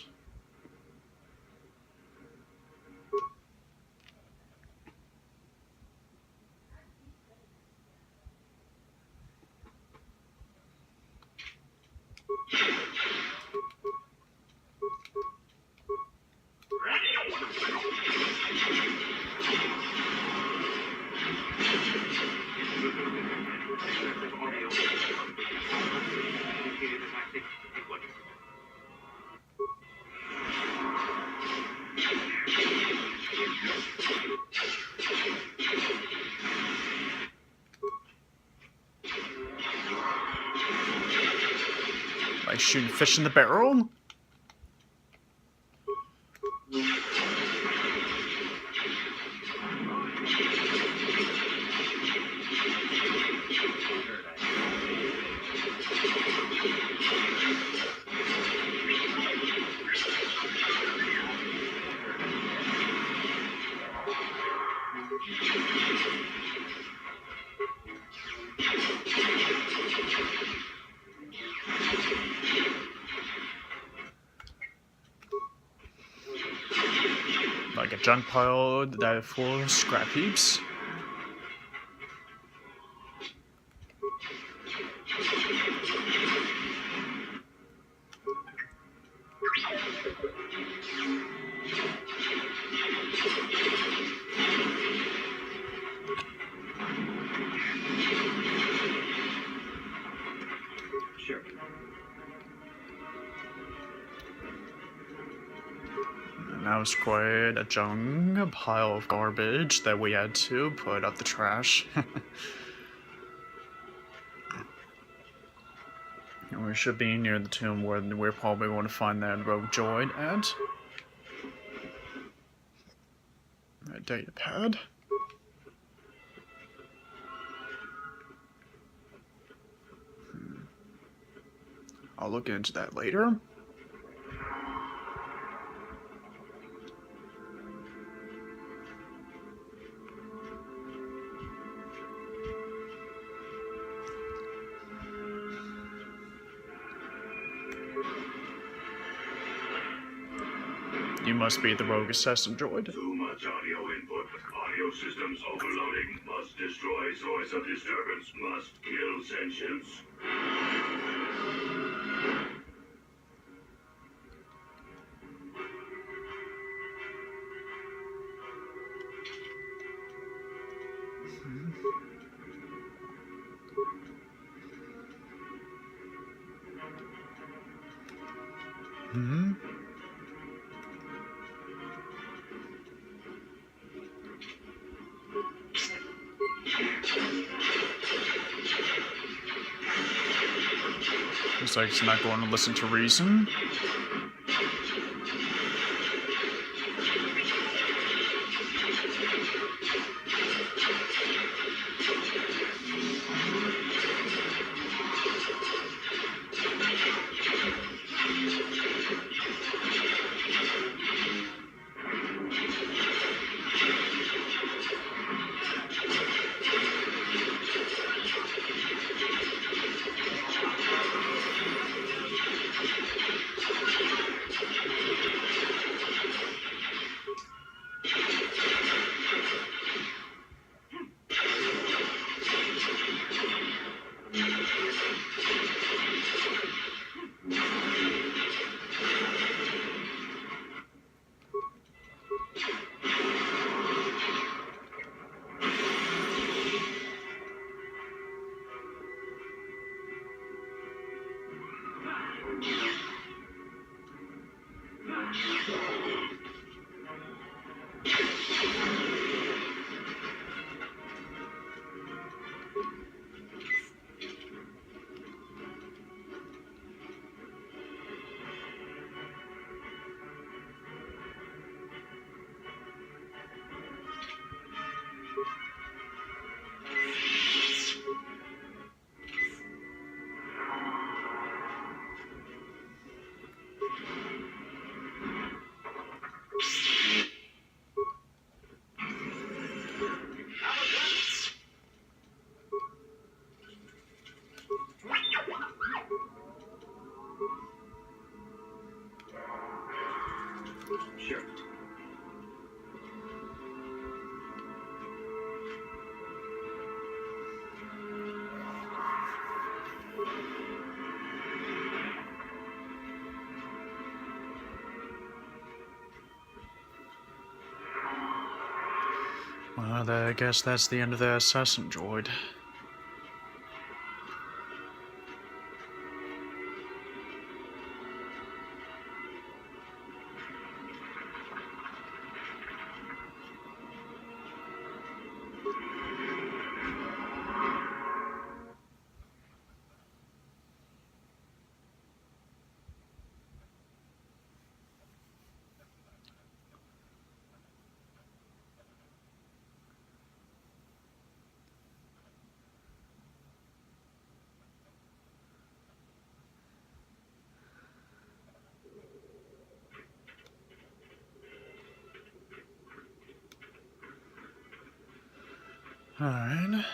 Like shooting fish in the barrel? Like a junk pile that full of scrap heaps. Sure. And that was quite a junk pile of garbage that we had to put up the trash. And we should be near the tomb where we're probably going to find that rogue droid at. A data pad. I'll look into that later. You must be the rogue assassin droid. Too much audio input. Audio systems overloading. Must destroy source of disturbance. Must kill sentience. Hmm. Looks like he's not going to listen to reason. Well, I guess that's the end of the assassin droid. Alright.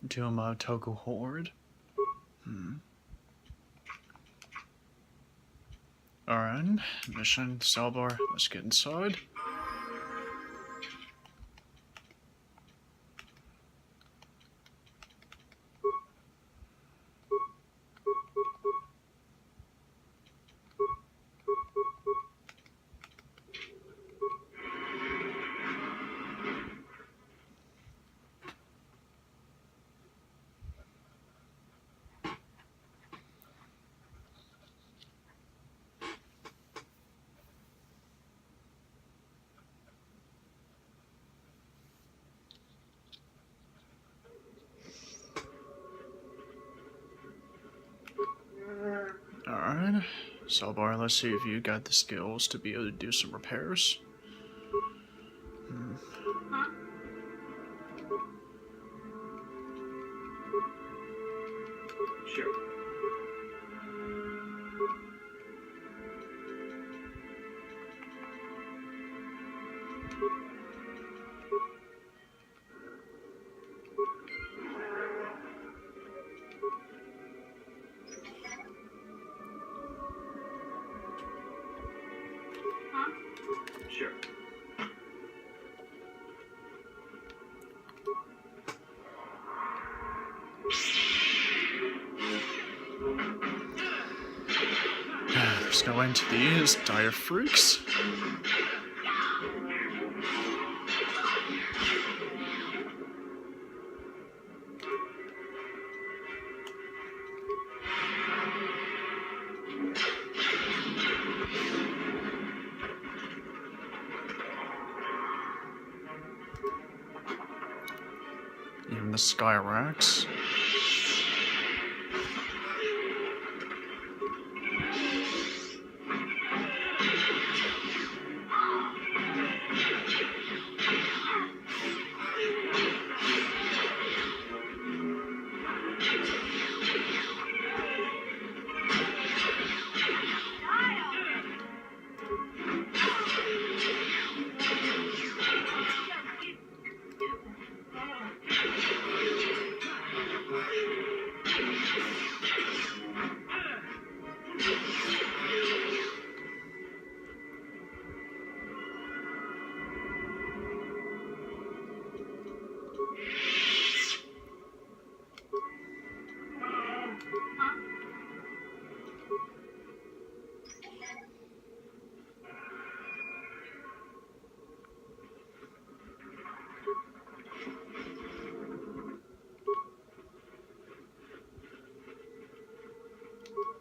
Duma Toku Horde. Alright, mission, Salbar, let's get inside. Alright, Salbar, let's see if you got the skills to be able to do some repairs. Sure. Sure. There's no end to these dire freaks. Even the Skyrax.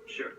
Sure.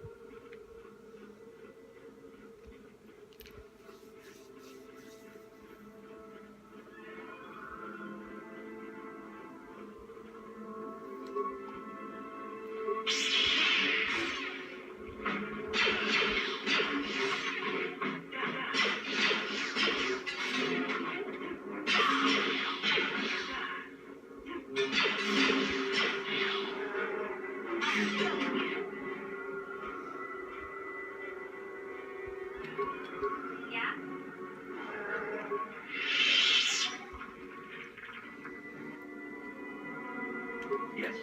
Yeah? Yes.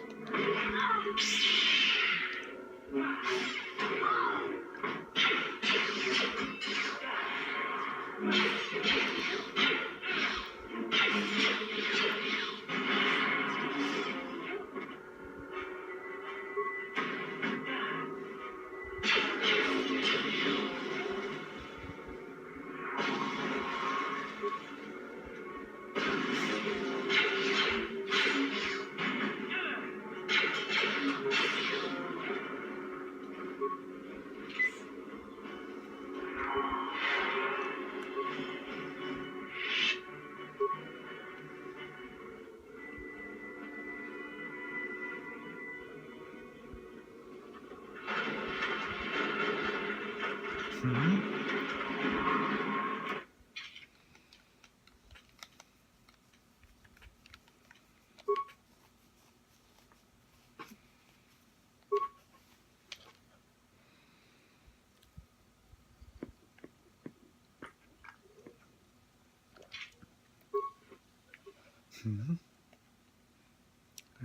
I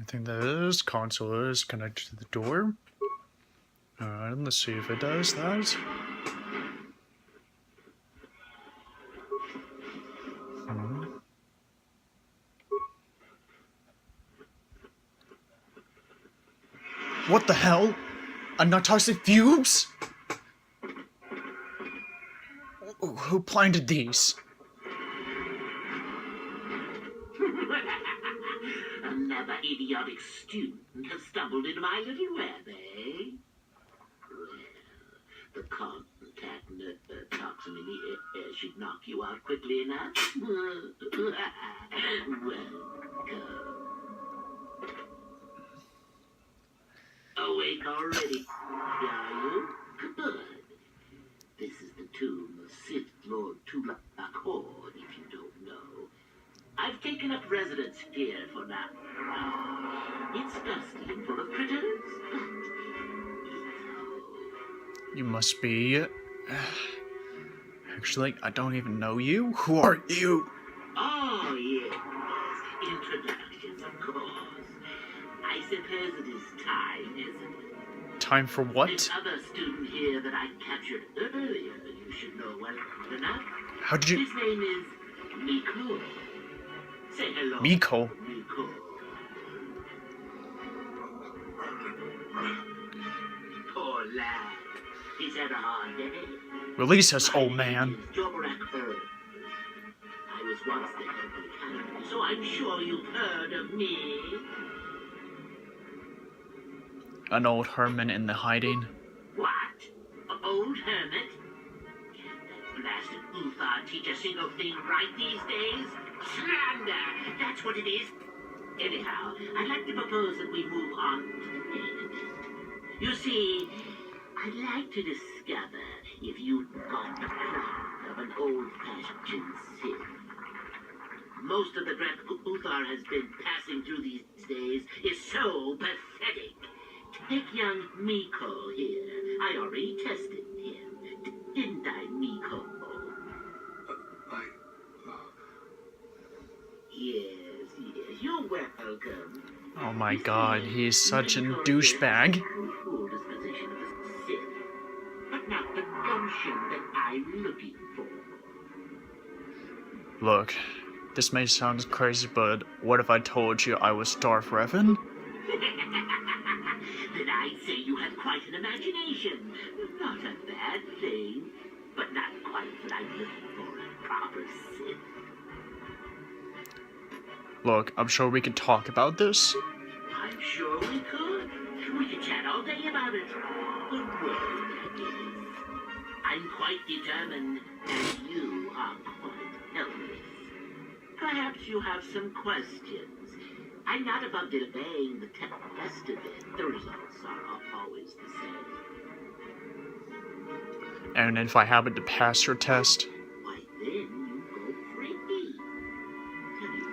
think this console is connected to the door. Alright, let's see if it does that. What the hell? Toxic fumes? Who planted these? Another idiotic student has stumbled into my little web, eh? Well, the contact toxin should knock you out quickly enough. Welcome. Awake already, are you? Good. This is the tomb of Sith Lord Tulak Hord, if you don't know. I've taken up residence here for now. It's dusty and full of critters. You must be... Actually, I don't even know you. Who are you? Oh, yes. Introductions, of course. I suppose it is time, isn't it? Time for what? This other student here that I captured earlier, you should know well enough. How did you... His name is Miko. Say hello. Miko? Miko. Poor lad. He's had a hard day. Release us, old man. Jobarak Herd. I was once the head of the academy, so I'm sure you've heard of me. An old hermit in the hiding. What? Old hermit? Can that blasted Uthar teach a single thing right these days? Slander! That's what it is. Anyhow, I'd like to propose that we move on to the main event. You see, I'd like to discover if you've got the craft of an old-fashioned Sith. Most of the crap Uthar has been passing through these days is so pathetic. Take young Miko here. I already tested him. Didn't I, Miko? Yes, you're welcome. Oh my god, he's such a douchebag. Full disposition of a Sith, but not the gumption that I'm looking for. Look, this may sound crazy, but what if I told you I was Darth Revan? Then I'd say you have quite an imagination. Not a bad thing, but not quite what I'm looking for in proper Sith. Look, I'm sure we could talk about this. I'm sure we could. We could chat all day about it. The world, that is. I'm quite determined, and you are quite helpless. Perhaps you have some questions. I'm not above delaying the test of it. The results are always the same. And if I happen to pass your test, Why, then you go free. Tell you,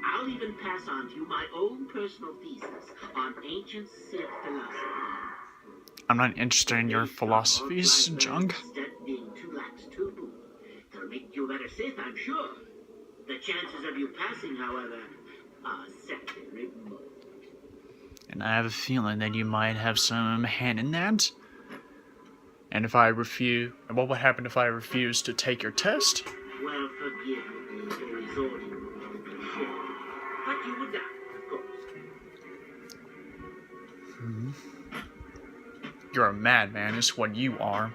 I'll even pass on to you my own personal thesis on ancient Sith philosophy. I'm not interested in your philosophies, junk. Instead of being too lax too. They'll make you a better Sith, I'm sure. The chances of you passing, however, are sadly remote. And I have a feeling that you might have some hand in that. And if I refuse, what would happen if I refuse to take your test? Well, forgive me for resorting to the cliché, but you would not, of course. You're a madman, is what you are.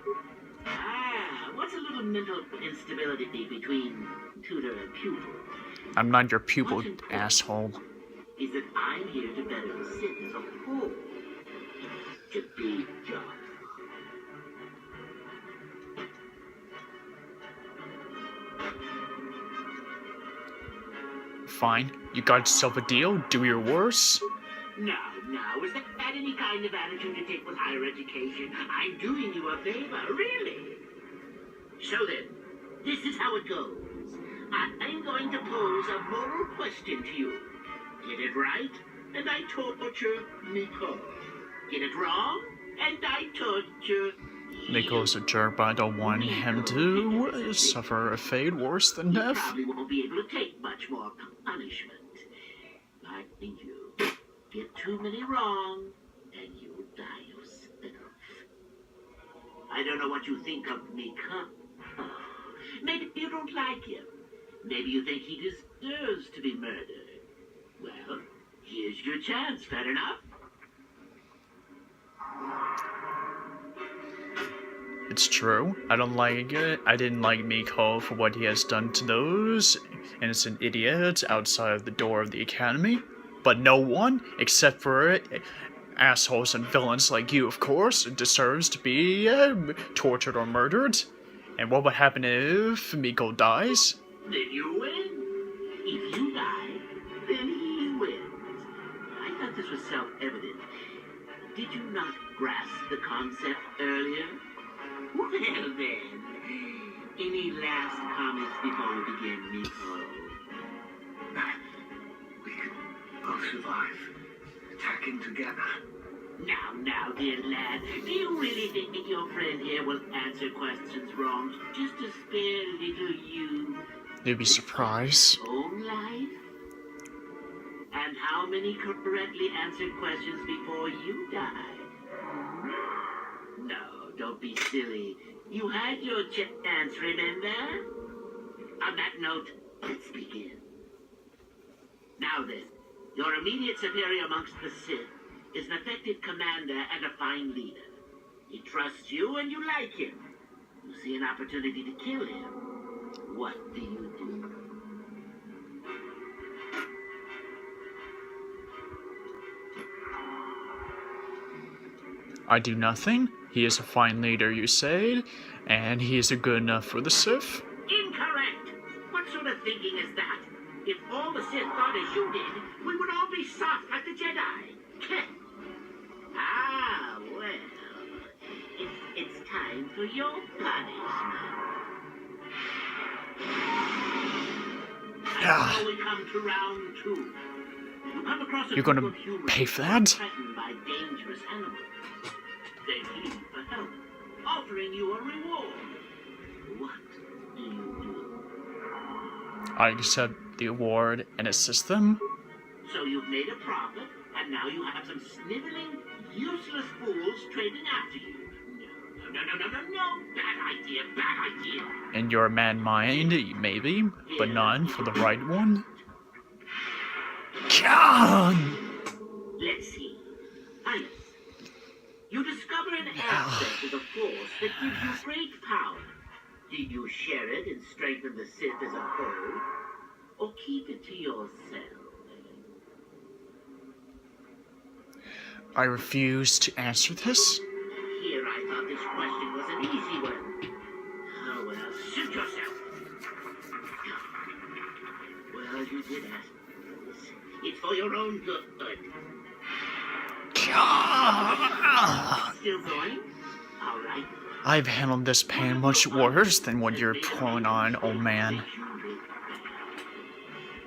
Ah, what's a little mental instability between tutor and pupil? I'm not your pupil, asshole. Is that I'm here to better the Sith as a whole. It's a big job. Fine, you got yourself a deal, do your worst. Now, is that any kind of attitude you take with higher education? I'm doing you a favor, really. So then, this is how it goes. I'm going to pose a moral question to you. Get it right, and I torture Miko. Get it wrong, and I torture Miko's a jerk, but I don't want him to suffer a fate worse than You death. probably won't be able to take much more punishment. threatening you. Get too many wrong, and you'll die yourself. I don't know what you think of Miko. Oh, maybe you don't like him. Maybe you think he deserves to be murdered. Well, here's your chance, fair enough? It's true. I don't like it. I didn't like Miko for what he has done to those innocent idiots outside the door of the academy. But no one, except for assholes and villains like you, of course, deserves to be tortured or murdered. And what would happen if Miko dies? Then you win. If you die, then he wins. I thought this was self-evident. Did you not grasp the concept earlier? Well then, any last comments before we begin, Miko? We could both survive. Attacking together. Now, dear lad, do you really think that your friend here will answer questions wrong just to spare little you You'd be surprised. own life? And how many correctly answered questions before you die? No, don't be silly. You had your chance, remember? On that note, let's begin. Now then, your immediate superior amongst the Sith is an effective commander and a fine leader. He trusts you and you like him. You see an opportunity to kill him. What do you do? I do nothing. He is a fine leader, you said, and he is good enough for the Sith. Incorrect! What sort of thinking is that? If all the Sith thought as you did, we would all be soft like the Jedi. Ah, well, it's time for your punishment. Ah. And so we come to round 2. You come across a You're group gonna of humans pay for that? threatened by dangerous animals. They plead for help, offering you a reward. What do you do? I accept the award and assist them. So you've made a profit, and now you have some sniveling, useless fools trading after you. No. Bad idea. In your mad mind, maybe, but not for the right one. God! Let's see. Alice, you discover an aspect of the Force that gives you great power. Do you share it and strengthen the Sith as a whole? Or keep it to yourself? I refuse to answer this. Here I thought this question was an easy one. Oh well, suit yourself. Well, you did ask me this. It's for your own good. God! Still going? All right. I've handled this pain much worse than what you're pulling on, old man.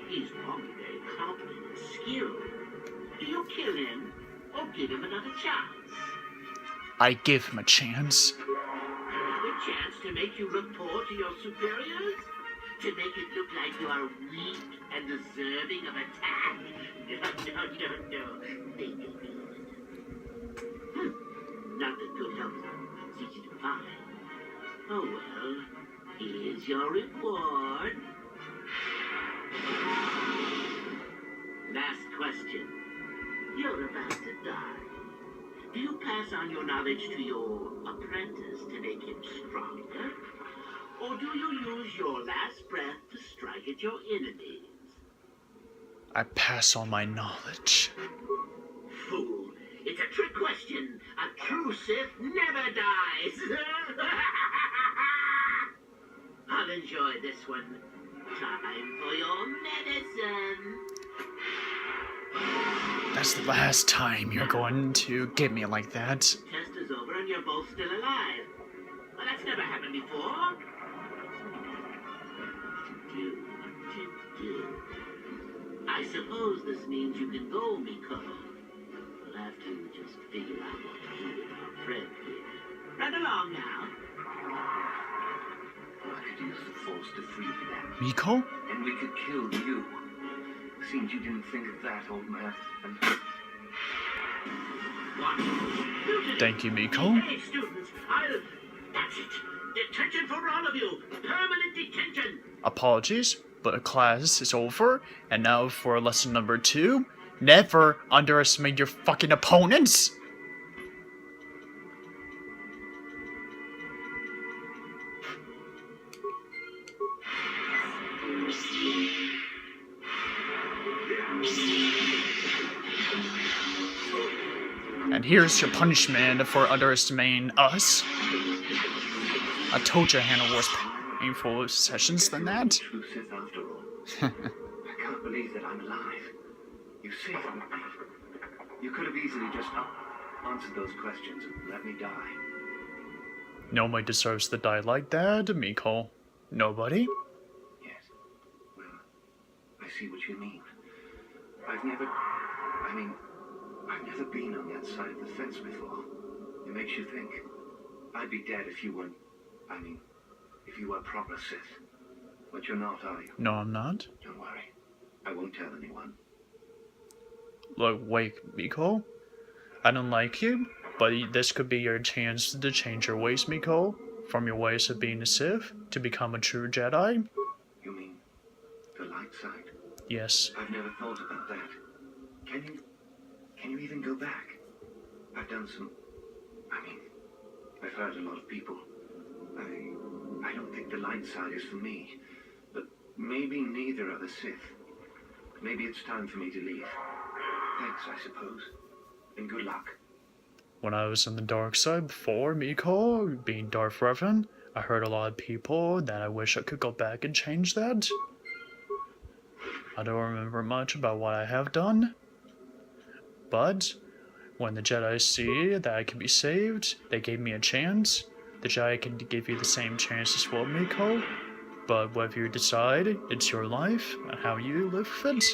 He's normally very competent and skilled. Do you kill him or give him another chance? I give him a chance. Another chance to make you look poor to your superiors? To make it look like you are weak and deserving of attack? No. Think of it. Not that good health is easy to find. Oh well, here's your reward. Last question. You're about to die. Do you pass on your knowledge to your apprentice to make him stronger? Or do you use your last breath to strike at your enemies? I pass on my knowledge. Fool. It's a trick question. A true Sith never dies. I'll enjoy this one. Time for your medicine. That's the last time you're going to get me like that. Test is over and you're both still alive. Well, that's never happened before. I suppose this means you can go, Miko. We'll have to just figure out what to do with our friend here. Run along now. I could use the Force to free them. Miko? And we could kill you. seems you didn't think of that, old man. And Thank you, Miko. Hey, students, that's it. Detention for all of you. Permanent detention. Apologies, but class is over, and now for lesson number 2. Never underestimate your fucking opponents! And here's your punishment for underestimating us. I told you Hannah was painful sessions than that. true Sith after all. I can't believe that I'm alive. You saved me. You could have easily just answered those questions and let me die. Nobody deserves to die like that, Miko. Nobody? Yes. Well, I see what you mean. I've never been on that side of the fence before. It makes you think. I'd be dead if you weren't, if you were proper Sith. But you're not, are you? No, I'm not. Don't worry. I won't tell anyone. Look, wait, Miko. I don't like you, but this could be your chance to change your ways, Miko. From your ways of being a Sith to become a true Jedi. You mean the light side? Yes. I've never thought about that. Can you even go back? I've done some... I've hurt a lot of people. I don't think the light side is for me. But maybe neither are the Sith. Maybe it's time for me to leave. Thanks, I suppose. And good luck. When I was on the dark side before, Miko, being Darth Revan, I hurt a lot of people that I wish I could go back and change that. I don't remember much about what I have done. But when the Jedi see that I can be saved, they gave me a chance. The Jedi can give you the same chance as well, Miko. But whatever you decide, it's your life and how you live with it.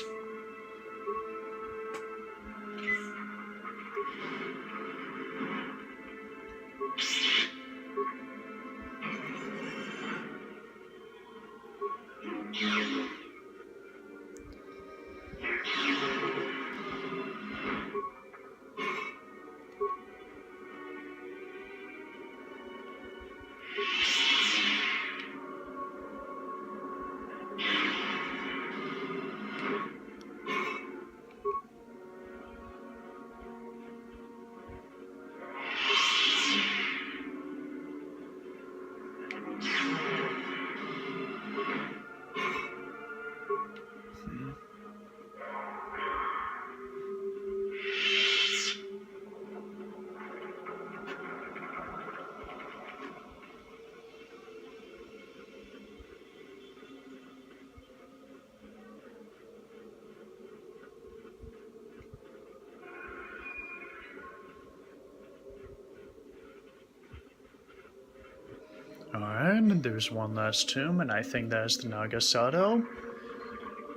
Alright, there's one last tomb, and I think that's the Naga Sato.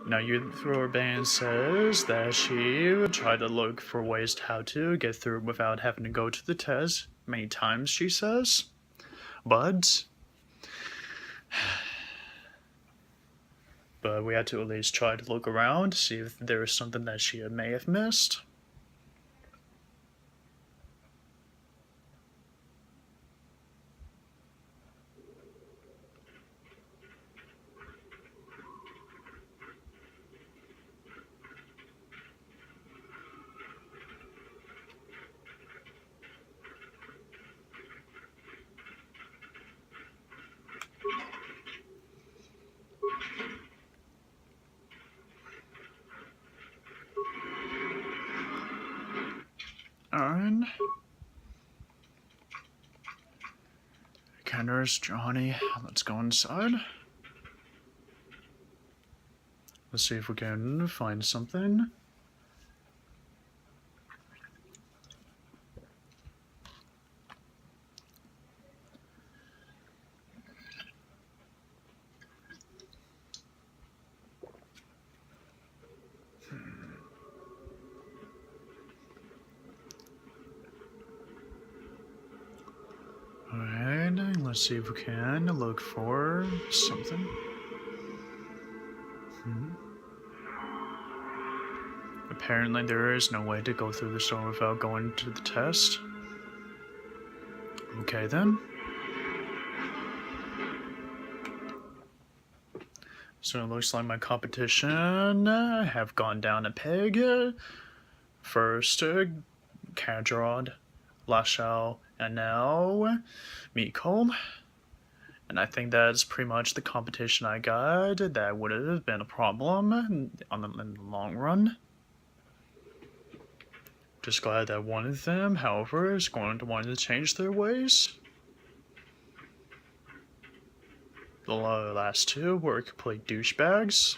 Now, Euthor Band says that she tried to look for ways to how to get through without having to go to the test many times, she says. But we had to at least try to look around, see if there was something that she may have missed. Alright. Kenner's Johnny. Let's go inside. Let's see if we can find something. Alright, let's see if we can look for something. Apparently there is no way to go through the store without going to the test. Okay then. So it looks like my competition have gone down a peg. First, Kadrod, Lashao, and now Miko. And I think that's pretty much the competition I got. That would have been a problem in the long run. Just glad that one of them, however, is going to want to change their ways. The last two were complete douchebags.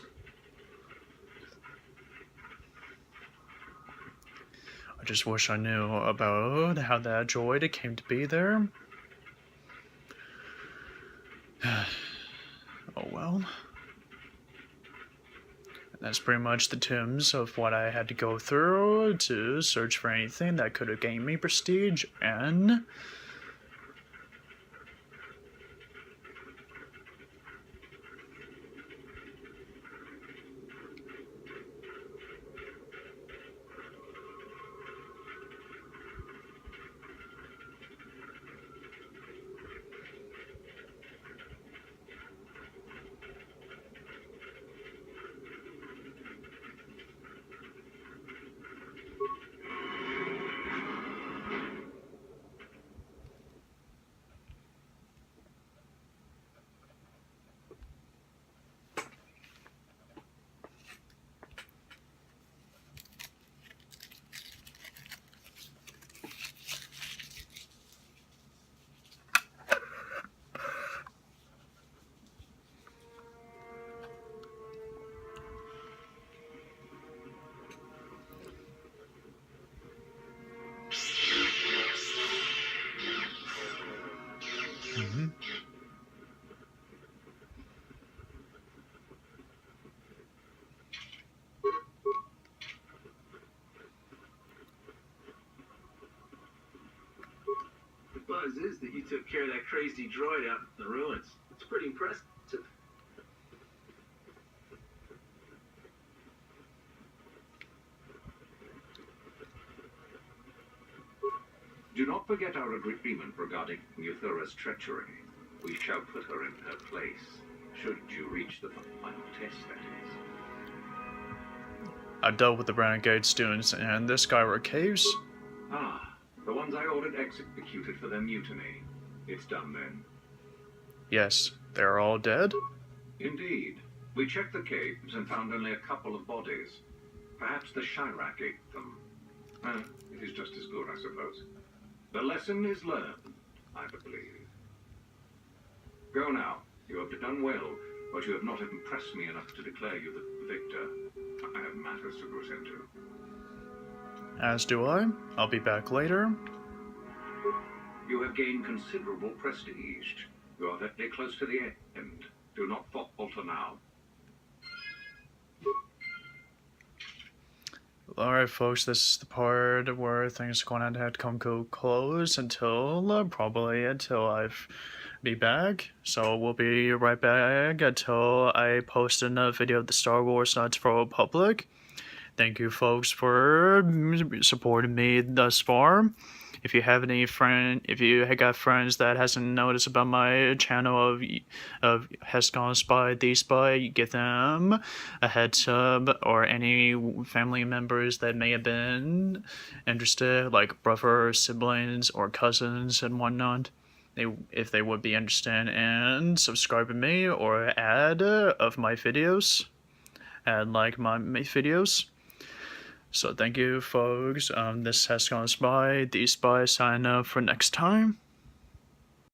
I just wish I knew about how that droid came to be there. Oh well. That's pretty much the terms of what I had to go through to search for anything that could have gained me prestige and The buzz is that you took care of that crazy droid out in the ruins. It's pretty impressive. Do not forget our agreement regarding Euthura's treachery. We shall put her in her place, should you reach the final test, that is. I dealt with the Renegade students and the Skyward Caves. Ah, the ones I ordered executed for their mutiny. It's done then. Yes, they're all dead. Indeed. We checked the caves and found only a couple of bodies. Perhaps the Chirac ate them. It is just as good, I suppose. The lesson is learned, I believe. Go now. You have done well, but you have not impressed me enough to declare you the victor. I have matters to attend to. As do I. I'll be back later. You have gained considerable prestige. You are very close to the end. Do not falter now. Alright folks, this is the part where things are going to have to come to a close until, probably until I've be back. So we'll be right back until I post another video of the Star Wars Knights of the Old Republic. Thank you folks for supporting me thus far. If you have any if you have got friends that hasn't noticed about my channel of Hexagon Spy, The Spy, give them a heads up, or any family members that may have been interested, like brothers, siblings, or cousins and whatnot. If they would be interested in subscribing me or add of my videos, and like my videos. So thank you folks, this has gone by, The Spy, sign up for next time.